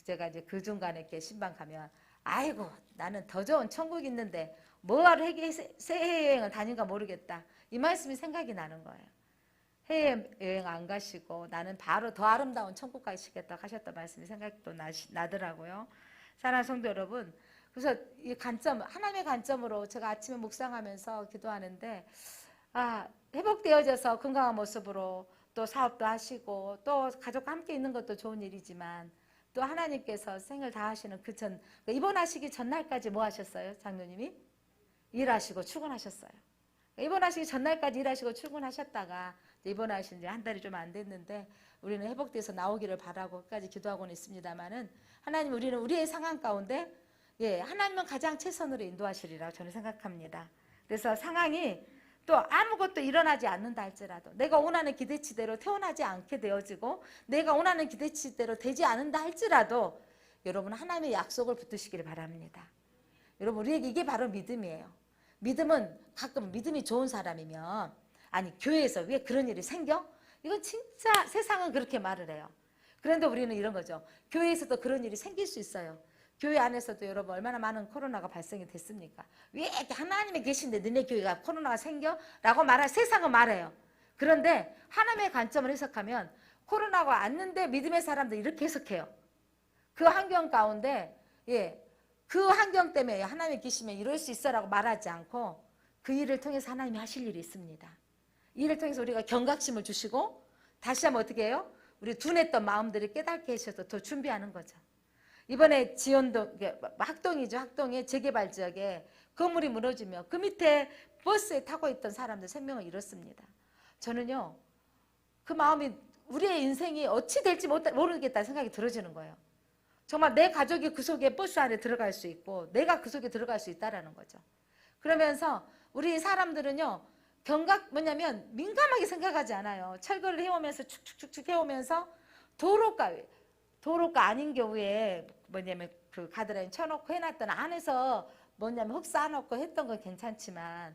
제가 이제 그 중간에 이렇게 신방 가면 아이고 나는 더 좋은 천국이 있는데 뭐하러 해외 여행을 다닌가 모르겠다. 이 말씀이 생각이 나는 거예요. 해외 여행 안 가시고 나는 바로 더 아름다운 천국 가시겠다 하셨던 말씀이 생각도 나더라고요. 사랑하는 성도 여러분, 그래서 이 관점, 하나님의 관점으로 제가 아침에 묵상하면서 기도하는데 회복되어져서 건강한 모습으로 또 사업도 하시고 또 가족과 함께 있는 것도 좋은 일이지만 또 하나님께서 생을 다하시는 입원하시기 전날까지 뭐 하셨어요? 장로님이? 일하시고 출근하셨어요. 입원하시기 전날까지 일하시고 출근하셨다가 입원하신 지 한 달이 좀 안 됐는데 우리는 회복돼서 나오기를 바라고 끝까지 기도하고는 있습니다만은 하나님 우리는 우리의 상황 가운데 예, 하나님은 가장 최선으로 인도하시리라고 저는 생각합니다. 그래서 상황이 또 아무것도 일어나지 않는다 할지라도 내가 원하는 기대치대로 태어나지 않게 되어지고 내가 원하는 기대치대로 되지 않는다 할지라도 여러분 하나님의 약속을 붙드시기를 바랍니다. 여러분 우리에게 이게 바로 믿음이에요. 믿음은 가끔 믿음이 좋은 사람이면 교회에서 왜 그런 일이 생겨? 이건 진짜 세상은 그렇게 말을 해요. 그런데 우리는 이런 거죠. 교회에서도 그런 일이 생길 수 있어요. 교회 안에서도 여러분 얼마나 많은 코로나가 발생이 됐습니까? 왜 이렇게 하나님이 계신데 너네 교회가 코로나가 생겨? 라고 세상은 말해요. 그런데 하나님의 관점을 해석하면 코로나가 왔는데 믿음의 사람들 이렇게 해석해요. 그 환경 가운데 그 환경 때문에 하나님이 계시면 이럴 수 있어라고 말하지 않고 그 일을 통해서 하나님이 하실 일이 있습니다. 이 일을 통해서 우리가 경각심을 주시고 다시 한번 어떻게 해요? 우리 둔했던 마음들을 깨닫게 하셔서 더 준비하는 거죠. 이번에 지연동, 학동이죠. 학동의 재개발 지역에 건물이 무너지며 그 밑에 버스에 타고 있던 사람들 생명을 잃었습니다. 저는요. 그 마음이 우리의 인생이 어찌 될지 모르겠다는 생각이 들어지는 거예요. 정말 내 가족이 그 속에 버스 안에 들어갈 수 있고 내가 그 속에 들어갈 수 있다는 거죠. 그러면서 우리 사람들은요. 뭐냐면 민감하게 생각하지 않아요. 철거를 해오면서 축축축축 해오면서 도로가 아닌 경우에 뭐냐면 그 가드라인 쳐놓고 해놨던 안에서 뭐냐면 흙 쌓아놓고 했던 건 괜찮지만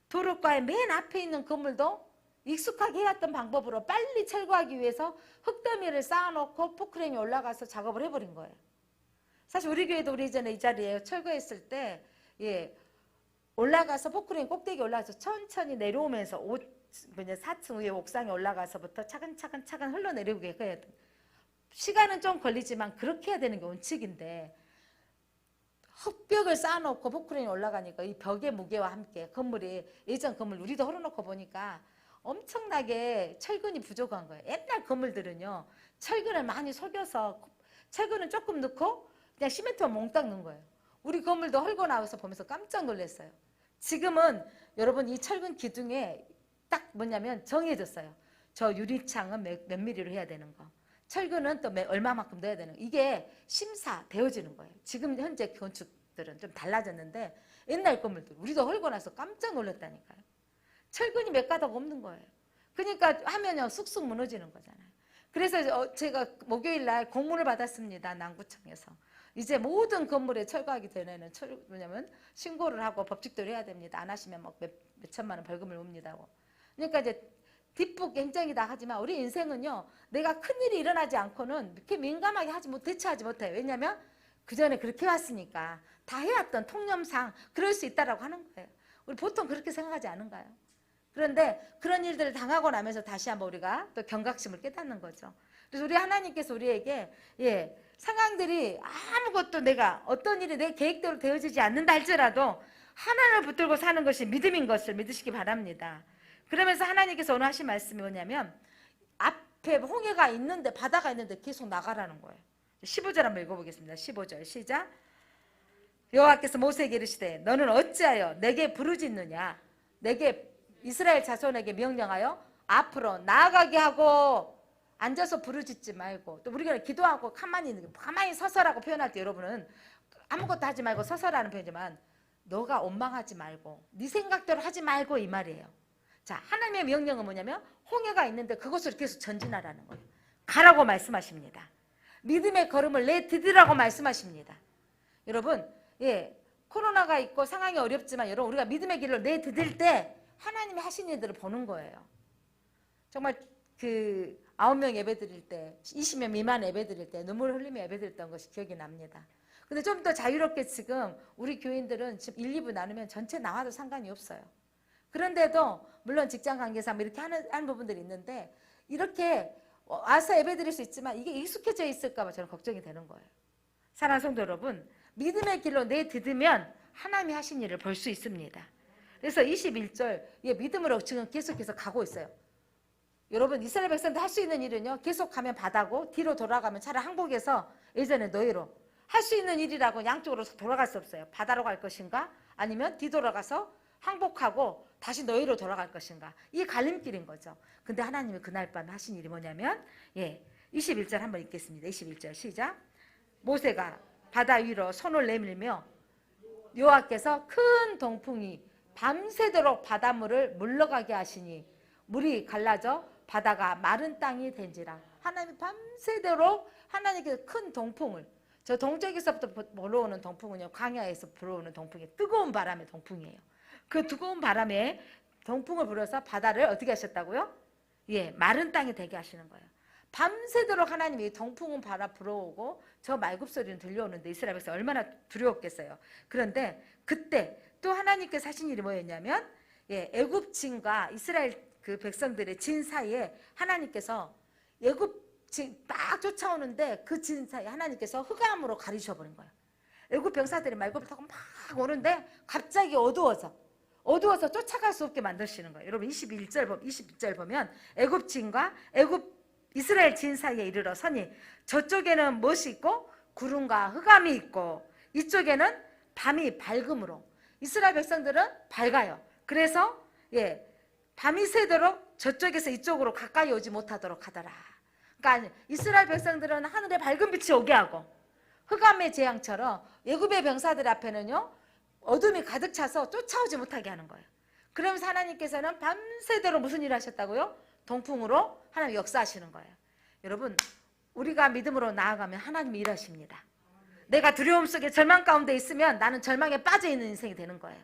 도로가의 맨 앞에 있는 건물도 익숙하게 해왔던 방법으로 빨리 철거하기 위해서 흙더미를 쌓아놓고 포크레인이 올라가서 작업을 해버린 거예요. 사실 우리 교회도 우리 전에 이 자리에 철거했을 때 올라가서 포크레인 꼭대기 올라가서 천천히 내려오면서 4층 위에 옥상에 올라가서부터 차근차근 흘러내려오게 해야 돼. 시간은 좀 걸리지만 그렇게 해야 되는 게 원칙인데 흙벽을 쌓아놓고 포크레인이 올라가니까 이 벽의 무게와 함께 건물이 예전 건물 우리도 헐어놓고 보니까 엄청나게 철근이 부족한 거예요. 옛날 건물들은요. 철근을 많이 속여서 철근은 조금 넣고 그냥 시멘트만 몽땅 넣은 거예요. 우리 건물도 헐고 나와서 보면서 깜짝 놀랐어요. 지금은 여러분 이 철근 기둥에 딱 뭐냐면 정해졌어요. 저 유리창은 몇 미리로 해야 되는 거. 철근은 또 얼마만큼 넣어야 되는 거. 이게 심사되어지는 거예요. 지금 현재 건축들은 좀 달라졌는데 옛날 건물들 우리도 헐고 나서 깜짝 놀랐다니까요. 철근이 몇 가닥 없는 거예요. 그러니까 하면요 쑥쑥 무너지는 거잖아요. 그래서 제가 목요일 날 공문을 받았습니다. 남구청에서. 이제 모든 건물에 철거하기 전에는 뭐냐면 신고를 하고 법칙대로 해야 됩니다. 안 하시면 뭐 몇 천만 원 벌금을 옵니다고. 그러니까 이제 뒷북 행정이다 하지만 우리 인생은요, 내가 큰일이 일어나지 않고는 이렇게 민감하게 대처하지 못해요. 왜냐하면 그 전에 그렇게 왔으니까 다 해왔던 통념상 그럴 수 있다라고 하는 거예요. 우리 보통 그렇게 생각하지 않은가요? 그런데 그런 일들을 당하고 나면서 다시 한번 우리가 또 경각심을 깨닫는 거죠. 그래서 우리 하나님께서 우리에게 상황들이 아무것도 내가 어떤 일이 내 계획대로 되어지지 않는다 할지라도 하나님을 붙들고 사는 것이 믿음인 것을 믿으시기 바랍니다. 그러면서 하나님께서 오늘 하신 말씀이 뭐냐면 앞에 홍해가 있는데 바다가 있는데 계속 나가라는 거예요. 15절 한번 읽어보겠습니다. 15절 시작. 여호와께서 모세에게 이르시되 너는 어찌하여 내게 부르짖느냐. 내게 이스라엘 자손에게 명령하여 앞으로 나아가게 하고 앉아서 부르짖지 말고, 또 우리가 기도하고 가만히 서서라고 표현할 때 여러분은 아무것도 하지 말고 서서라는 표현이지만 너가 원망하지 말고 네 생각대로 하지 말고 이 말이에요. 자, 하나님의 명령은 뭐냐면 홍해가 있는데 그곳으로 계속 전진하라는 거예요. 가라고 말씀하십니다. 믿음의 걸음을 내디디라고 말씀하십니다. 여러분, 코로나가 있고 상황이 어렵지만 여러분 우리가 믿음의 길을 내디딜 때 하나님이 하신 일들을 보는 거예요. 정말 그 9명 예배 드릴 때 20명 미만 예배 드릴 때 눈물 흘리며 예배 드렸던 것이 기억이 납니다. 근데 좀 더 자유롭게 지금 우리 교인들은 지금 1, 2부 나누면 전체 나와도 상관이 없어요. 그런데도 물론 직장 관계상 이렇게 하는 부분들이 있는데 이렇게 와서 예배 드릴 수 있지만 이게 익숙해져 있을까 봐 저는 걱정이 되는 거예요. 사랑하는 성도 여러분, 믿음의 길로 내디디면 하나님이 하신 일을 볼 수 있습니다. 그래서 21절 믿음으로 지금 계속해서 가고 있어요. 여러분 이스라엘 백성들 할 수 있는 일은요, 계속 가면 바다고 뒤로 돌아가면 차라리 항복해서 예전에 너희로 할 수 있는 일이라고 양쪽으로 돌아갈 수 없어요. 바다로 갈 것인가 아니면 뒤돌아가서 항복하고 다시 너희로 돌아갈 것인가, 이 갈림길인 거죠. 근데 하나님이 그날 밤 하신 일이 뭐냐면 21절 한번 읽겠습니다. 21절 시작. 모세가 바다 위로 손을 내밀며 여호와께서 큰 동풍이 밤새도록 바닷물을 물러가게 하시니 물이 갈라져 바다가 마른 땅이 된지라. 하나님이 밤새도록 하나님께서 큰 동풍을, 저 동쪽에서부터 불어오는 동풍은요, 광야에서 불어오는 동풍이 뜨거운 바람의 동풍이에요. 그 뜨거운 바람에 동풍을 불어서 바다를 어떻게 하셨다고요? 마른 땅이 되게 하시는 거예요. 밤새도록 하나님이 동풍은 바람 불어오고 저 말굽소리는 들려오는데 이스라엘 백성 얼마나 두려웠겠어요. 그런데 그때 또 하나님께서 하신 일이 뭐였냐면 애굽진과 이스라엘 그 백성들의 진 사이에 하나님께서 애굽진 딱 쫓아오는데 그 진 사이에 하나님께서 흑암으로 가리셔버린 거예요. 애굽 병사들이 말굽을 타고 막 오는데 갑자기 어두워서 쫓아갈 수 없게 만드시는 거예요. 여러분 22절 보면 애굽진과 이스라엘 진 사이에 이르러 서니 저쪽에는 무엇이 있고 구름과 흑암이 있고 이쪽에는 밤이 밝음으로. 이스라엘 백성들은 밝아요. 그래서 밤이 새도록 저쪽에서 이쪽으로 가까이 오지 못하도록 하더라. 그러니까 이스라엘 백성들은 하늘에 밝은 빛이 오게 하고 흑암의 재앙처럼 애굽의 병사들 앞에는요 어둠이 가득 차서 쫓아오지 못하게 하는 거예요. 그러면서 하나님께서는 밤새도록 무슨 일을 하셨다고요? 동풍으로 하나님 역사하시는 거예요. 여러분 우리가 믿음으로 나아가면 하나님이 일하십니다. 내가 두려움 속에 절망 가운데 있으면 나는 절망에 빠져 있는 인생이 되는 거예요.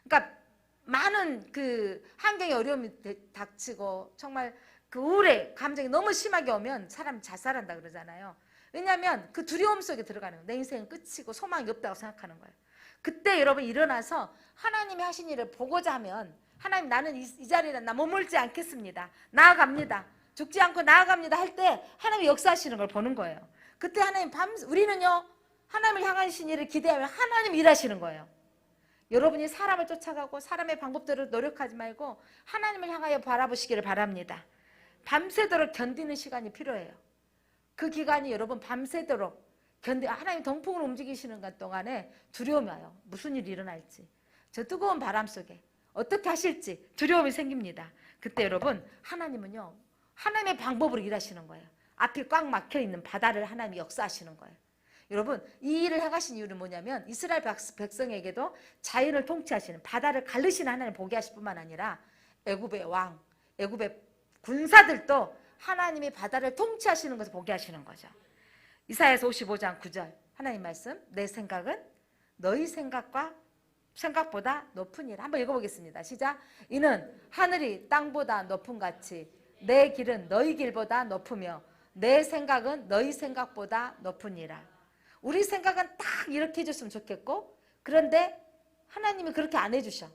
그러니까 많은 그 환경의 어려움이 닥치고 정말 그 우울의 감정이 너무 심하게 오면 사람이 자살한다 그러잖아요. 왜냐하면 그 두려움 속에 들어가는 거예요. 내 인생은 끝이고 소망이 없다고 생각하는 거예요. 그때 여러분 일어나서 하나님이 하신 일을 보고자 하면 하나님 나는 이 자리에 나 머물지 않겠습니다. 나아갑니다. 죽지 않고 나아갑니다 할 때 하나님이 역사하시는 걸 보는 거예요. 그때 하나님 우리는요 하나님을 향하신 일을 기대하면 하나님 일하시는 거예요. 여러분이 사람을 쫓아가고 사람의 방법대로 노력하지 말고 하나님을 향하여 바라보시기를 바랍니다. 밤새도록 견디는 시간이 필요해요. 그 기간이 여러분 밤새도록 하나님 동풍을 움직이시는 것 동안에 두려움이 와요. 무슨 일이 일어날지, 저 뜨거운 바람 속에 어떻게 하실지 두려움이 생깁니다. 그때 여러분 하나님은요 하나님의 방법으로 일하시는 거예요. 앞이 꽉 막혀있는 바다를 하나님이 역사하시는 거예요. 여러분 이 일을 행하신 이유는 뭐냐면 이스라엘 백성에게도 자연을 통치하시는 바다를 가르시는 하나님을 보게 하실 뿐만 아니라 애굽의 왕, 애굽의 군사들도 하나님이 바다를 통치하시는 것을 보게 하시는 거죠. 이사야서 55장 9절 하나님 말씀, 내 생각은 너희 생각보다 높으니라. 한번 읽어보겠습니다. 시작. 이는 하늘이 땅보다 높음 같이 내 길은 너희 길보다 높으며 내 생각은 너희 생각보다 높으니라. 우리 생각은 딱 이렇게 해줬으면 좋겠고, 그런데 하나님이 그렇게 안 해주셔.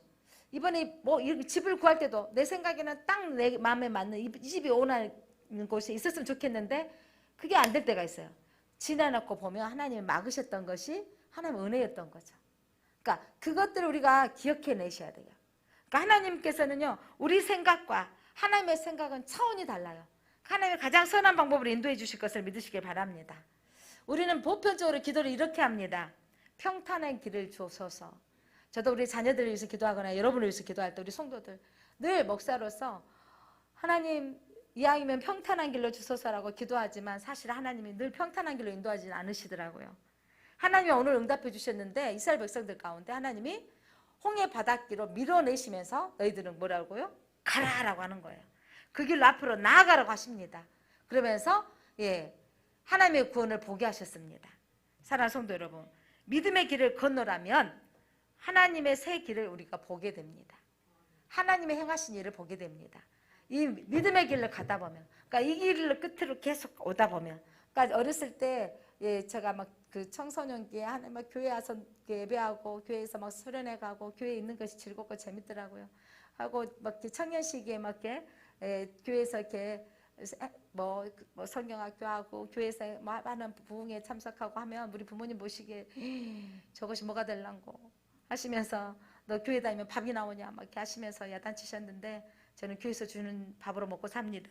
이번에 뭐 집을 구할 때도 내 생각에는 딱 내 마음에 맞는 이 집이 원하는 곳에 있었으면 좋겠는데 그게 안 될 때가 있어요. 지나놓고 보면 하나님이 막으셨던 것이 하나님의 은혜였던 거죠. 그러니까 그것들을 우리가 기억해내셔야 돼요. 그러니까 하나님께서는요, 우리 생각과 하나님의 생각은 차원이 달라요. 하나님이 가장 선한 방법으로 인도해 주실 것을 믿으시길 바랍니다. 우리는 보편적으로 기도를 이렇게 합니다. 평탄한 길을 주소서. 저도 우리 자녀들을 위해서 기도하거나 여러분을 위해서 기도할 때 우리 성도들 늘 목사로서 하나님 이왕이면 평탄한 길로 주소서라고 기도하지만 사실 하나님이 늘 평탄한 길로 인도하지 않으시더라고요. 하나님이 오늘 응답해 주셨는데 이스라엘 백성들 가운데 하나님이 홍해 바닷길로 밀어내시면서 너희들은 뭐라고요? 가라라고 하는 거예요. 그 길로 앞으로 나아가라고 하십니다. 그러면서 하나님의 구원을 보게 하셨습니다. 사랑하는 성도 여러분, 믿음의 길을 건너라면 하나님의 새 길을 우리가 보게 됩니다. 하나님의 행하신 일을 보게 됩니다. 이 믿음의 길을 가다 보면, 그러니까 이 길을 끝으로 계속 오다 보면, 그러니까 어렸을 때 제가 막 그 청소년기에 하나님 막 교회 와서 예배하고 교회에서 막 수련회 가고 교회에 있는 것이 즐겁고 재밌더라고요. 하고 막 청년 시기에 막 교회에서 이렇게 뭐 성경학교 하고 교회에서 많은 부흥에 참석하고 하면 우리 부모님 보시기에 저것이 뭐가 될란고 하시면서 너 교회 다니면 밥이 나오냐 막 이렇게 하시면서 야단치셨는데 저는 교회에서 주는 밥으로 먹고 삽니다.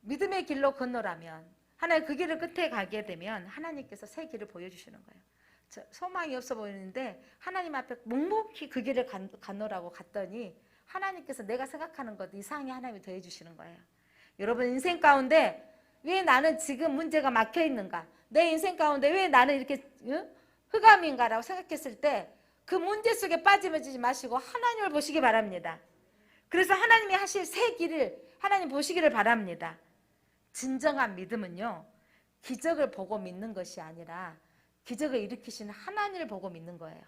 믿음의 길로 건너라면 하나님 그 길을 끝에 가게 되면 하나님께서 새 길을 보여주시는 거예요. 소망이 없어 보이는데 하나님 앞에 묵묵히 그 길을 건너라고 갔더니 하나님께서 내가 생각하는 것 이상하게 하나님이 더해 주시는 거예요. 여러분 인생 가운데 왜 나는 지금 문제가 막혀 있는가? 내 인생 가운데 왜 나는 이렇게 흑암인가라고 생각했을 때 그 문제 속에 빠지지 마시고 하나님을 보시기 바랍니다. 그래서 하나님이 하실 새 길을 하나님 보시기를 바랍니다. 진정한 믿음은요, 기적을 보고 믿는 것이 아니라 기적을 일으키시는 하나님을 보고 믿는 거예요.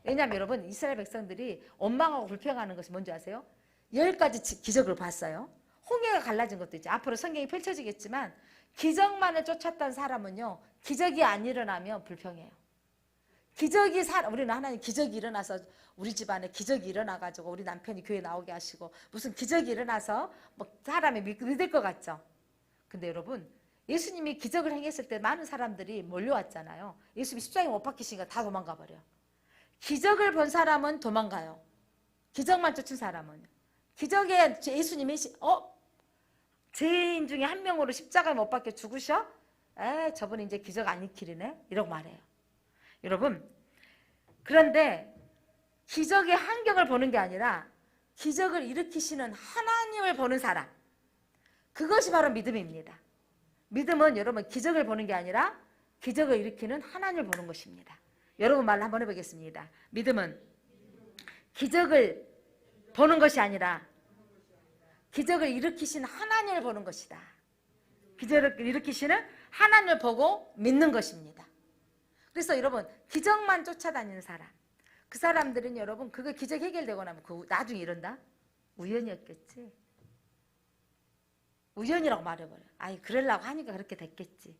왜냐하면 여러분 이스라엘 백성들이 원망하고 불평하는 것이 뭔지 아세요? 10가지 기적을 봤어요. 홍해가 갈라진 것도 있죠. 앞으로 성경이 펼쳐지겠지만 기적만을 쫓았던 사람은요, 기적이 안 일어나면 불평해요. 우리는 하나님 기적이 일어나서 우리 집안에 기적이 일어나가지고 우리 남편이 교회 나오게 하시고 무슨 기적이 일어나서 뭐 사람이 믿을 것 같죠. 근데 여러분 예수님이 기적을 행했을 때 많은 사람들이 몰려왔잖아요. 예수님이 십자가에 못 박히시니까 다 도망가 버려. 기적을 본 사람은 도망가요. 기적만 쫓은 사람은. 기적에 예수님이 죄인 중에 한 명으로 십자가에 못 박혀 죽으셔? 저분이 이제 기적 안 일으키네? 이러고 말해요. 여러분, 그런데 기적의 환경을 보는 게 아니라 기적을 일으키시는 하나님을 보는 사람, 그것이 바로 믿음입니다. 믿음은 여러분 기적을 보는 게 아니라 기적을 일으키는 하나님을 보는 것입니다. 여러분 말로 한번 해보겠습니다. 믿음은 기적을 보는 것이 아니라 기적을 일으키시는 하나님을 보는 것이다. 기적을 일으키시는 하나님을 보고 믿는 것입니다. 그래서 여러분 기적만 쫓아다니는 사람, 그 사람들은 여러분 그거 기적 해결되고 나면 나중에 이런다? 우연이었겠지. 우연이라고 말해버려. 그러려고 하니까 그렇게 됐겠지.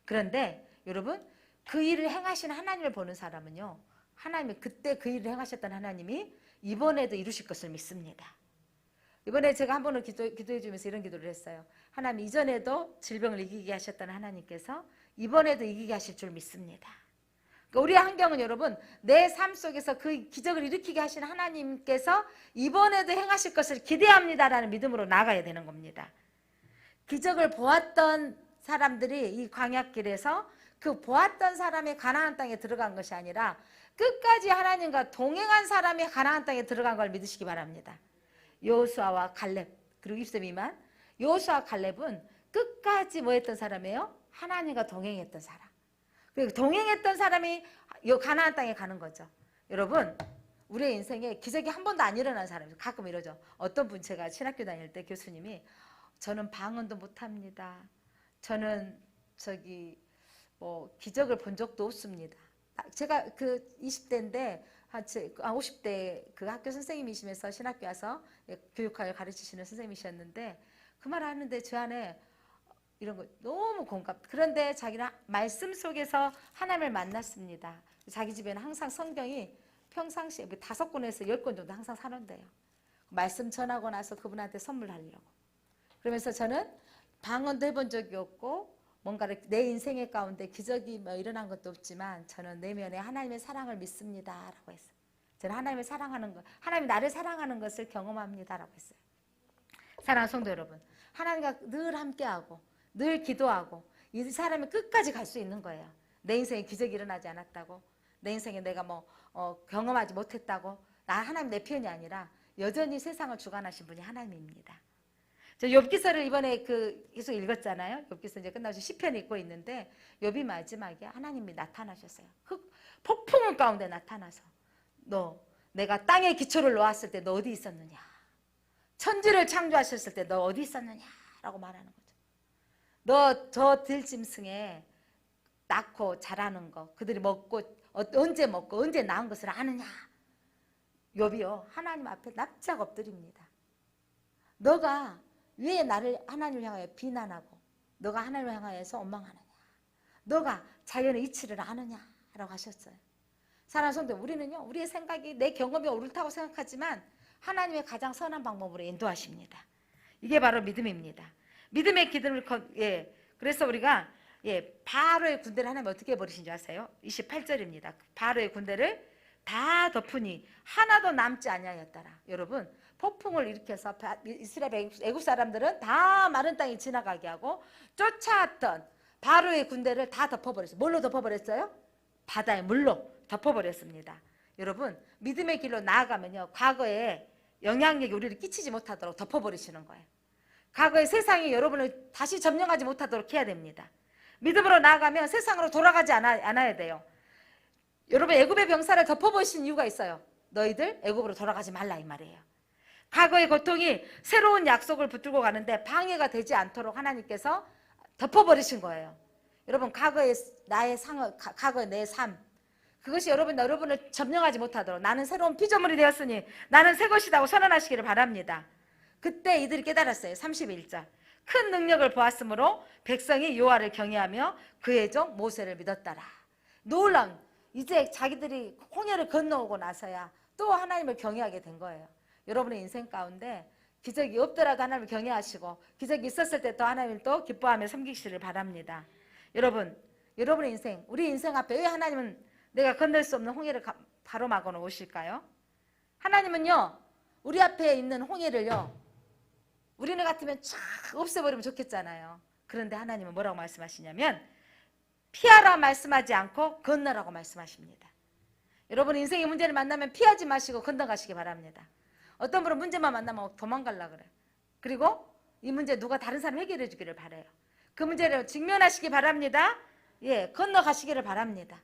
그런데 여러분 그 일을 행하신 하나님을 보는 사람은요, 하나님이 그때 그 일을 행하셨던 하나님이 이번에도 이루실 것을 믿습니다. 이번에 제가 한 번은 기도해 주면서 이런 기도를 했어요. 하나님 이전에도 질병을 이기게 하셨던 하나님께서 이번에도 이기게 하실 줄 믿습니다. 그러니까 우리의 환경은 여러분 내 삶 속에서 그 기적을 일으키게 하신 하나님께서 이번에도 행하실 것을 기대합니다라는 믿음으로 나가야 되는 겁니다. 기적을 보았던 사람들이 이 광야길에서 그 보았던 사람이 가나안 땅에 들어간 것이 아니라 끝까지 하나님과 동행한 사람이 가나안 땅에 들어간 걸 믿으시기 바랍니다. 여호수아와 갈렙 그리고 입세 미만, 여호수아 갈렙은 끝까지 뭐 했던 사람이에요? 하나님과 동행했던 사람. 그리고 동행했던 사람이 가나안 땅에 가는 거죠. 여러분 우리의 인생에 기적이 한 번도 안 일어난 사람이 가끔 이러죠. 어떤 분 제가 신학교 다닐 때 교수님이 저는 방언도 못합니다. 저는 기적을 본 적도 없습니다. 제가 그 20대인데 50대 그 학교 선생님이시면서 신학교 와서 교육학을 가르치시는 선생님이셨는데 그 말 하는데 저 안에 이런 거 너무 공감. 그런데 자기는 말씀 속에서 하나님을 만났습니다. 자기 집에는 항상 성경이 평상시에 5권에서 10권 정도 항상 사놓는데요. 말씀 전하고 나서 그분한테 선물하려고. 그러면서 저는 방언도 해본 적이 없고 뭔가를 내 인생의 가운데 기적이 일어난 것도 없지만 저는 내면에 하나님의 사랑을 믿습니다 라고 했어요. 저는 하나님을 사랑하는 것, 하나님이 나를 사랑하는 것을 경험합니다 라고 했어요. 사랑하는 성도 여러분, 하나님과 늘 함께하고 늘 기도하고 이 사람이 끝까지 갈 수 있는 거예요. 내 인생에 기적이 일어나지 않았다고, 내 인생에 내가 경험하지 못했다고, 나 하나님 내 편이 아니라 여전히 세상을 주관하신 분이 하나님입니다. 저 욥기서를 이번에 계속 읽었잖아요. 욥기서 이제 끝나서 시편 읽고 있는데 욥이 마지막에 하나님이 나타나셨어요. 폭풍 가운데 나타나서 내가 땅에 기초를 놓았을 때 너 어디 있었느냐, 천지를 창조하셨을 때 너 어디 있었느냐 라고 말하는 거죠. 너 저 들짐승에 낳고 자라는 거, 그들이 먹고 언제 먹고 언제 낳은 것을 아느냐. 욥이요, 하나님 앞에 납작 엎드립니다. 너가 왜 나를 하나님을 향하여 비난하고 너가 하나님을 향하여서 원망하느냐, 너가 자연의 이치를 아느냐 라고 하셨어요. 사랑하는 성도, 우리는요, 우리의 생각이 내 경험이 옳다고 생각하지만 하나님의 가장 선한 방법으로 인도하십니다. 이게 바로 믿음입니다. 믿음의 기름을 그래서 우리가 바로의 군대를 하나님 어떻게 해버리신 줄 아세요? 28절입니다. 바로의 군대를 다 덮으니 하나도 남지 아니하였더라. 여러분, 폭풍을 일으켜서 이스라엘 애굽 사람들은 다 마른 땅에 지나가게 하고 쫓아왔던 바로의 군대를 다 덮어버렸어요. 뭘로 덮어버렸어요? 바다의 물로 덮어버렸습니다. 여러분, 믿음의 길로 나아가면요, 과거에 영향력이 우리를 끼치지 못하도록 덮어버리시는 거예요. 과거의 세상이 여러분을 다시 점령하지 못하도록 해야 됩니다. 믿음으로 나아가면 세상으로 돌아가지 않아야 돼요. 여러분, 애굽의 병사를 덮어버리신 이유가 있어요. 너희들 애굽으로 돌아가지 말라 이 말이에요. 과거의 고통이 새로운 약속을 붙들고 가는데 방해가 되지 않도록 하나님께서 덮어버리신 거예요. 여러분, 과거의 내 삶, 그것이 여러분을 점령하지 못하도록 나는 새로운 피조물이 되었으니 나는 새 것이라고 선언하시기를 바랍니다. 그때 이들이 깨달았어요. 31절. 큰 능력을 보았으므로 백성이 여호와를 경외하며 그의 종 모세를 믿었더라. 놀라운, 이제 자기들이 홍해를 건너오고 나서야 또 하나님을 경외하게 된 거예요. 여러분의 인생 가운데 기적이 없더라도 하나님을 경외하시고 기적이 있었을 때 또 하나님을 또 기뻐하며 섬기시기를 바랍니다. 여러분의 인생, 우리 인생 앞에 왜 하나님은 내가 건널 수 없는 홍해를 가로막아 놓으실까요? 하나님은요, 우리 앞에 있는 홍해를요, 우리네 같으면 쫙 없애버리면 좋겠잖아요. 그런데 하나님은 뭐라고 말씀하시냐면 피하라 말씀하지 않고 건너라고 말씀하십니다. 여러분, 인생의 문제를 만나면 피하지 마시고 건너가시기 바랍니다. 어떤 분은 문제만 만나면 도망가려고 그래요. 그리고 이 문제 누가 다른 사람 해결해 주기를 바라요. 그 문제를 직면하시기 바랍니다. 건너가시기를 바랍니다.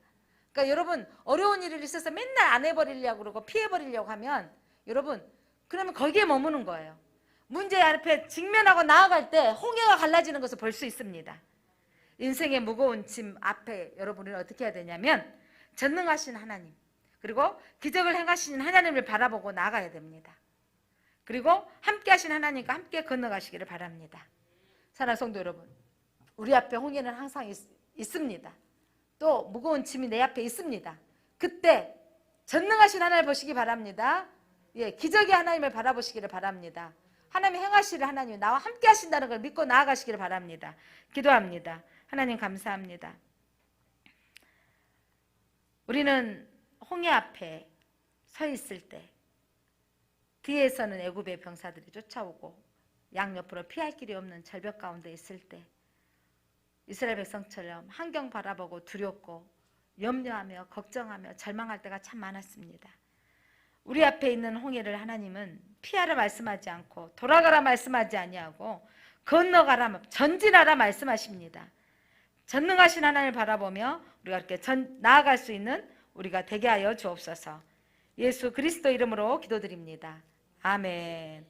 그러니까 여러분, 어려운 일이 있어서 맨날 안 해버리려고 그러고 피해버리려고 하면 여러분, 그러면 거기에 머무는 거예요. 문제 앞에 직면하고 나아갈 때 홍해가 갈라지는 것을 볼 수 있습니다. 인생의 무거운 짐 앞에 여러분은 어떻게 해야 되냐면 전능하신 하나님, 그리고 기적을 행하시는 하나님을 바라보고 나아가야 됩니다. 그리고 함께 하신 하나님과 함께 건너가시기를 바랍니다. 사랑하는 성도 여러분, 우리 앞에 홍해는 항상 있습니다. 또 무거운 짐이 내 앞에 있습니다. 그때 전능하신 하나님을 보시기 바랍니다. 기적의 하나님을 바라보시기를 바랍니다. 하나님이 행하시를 하나님이 나와 함께 하신다는 걸 믿고 나아가시기를 바랍니다. 기도합니다. 하나님 감사합니다. 우리는 홍해 앞에 서 있을 때 뒤에서는 애굽의 병사들이 쫓아오고 양옆으로 피할 길이 없는 절벽 가운데 있을 때 이스라엘 백성처럼 환경 바라보고 두렵고 염려하며 걱정하며 절망할 때가 참 많았습니다. 우리 앞에 있는 홍해를 하나님은 피하라 말씀하지 않고 돌아가라 말씀하지 아니하고 건너가라, 전진하라 말씀하십니다. 전능하신 하나님을 바라보며 우리가 이렇게 나아갈 수 있는 우리가 되게 하여 주옵소서. 예수 그리스도 이름으로 기도드립니다. 아멘.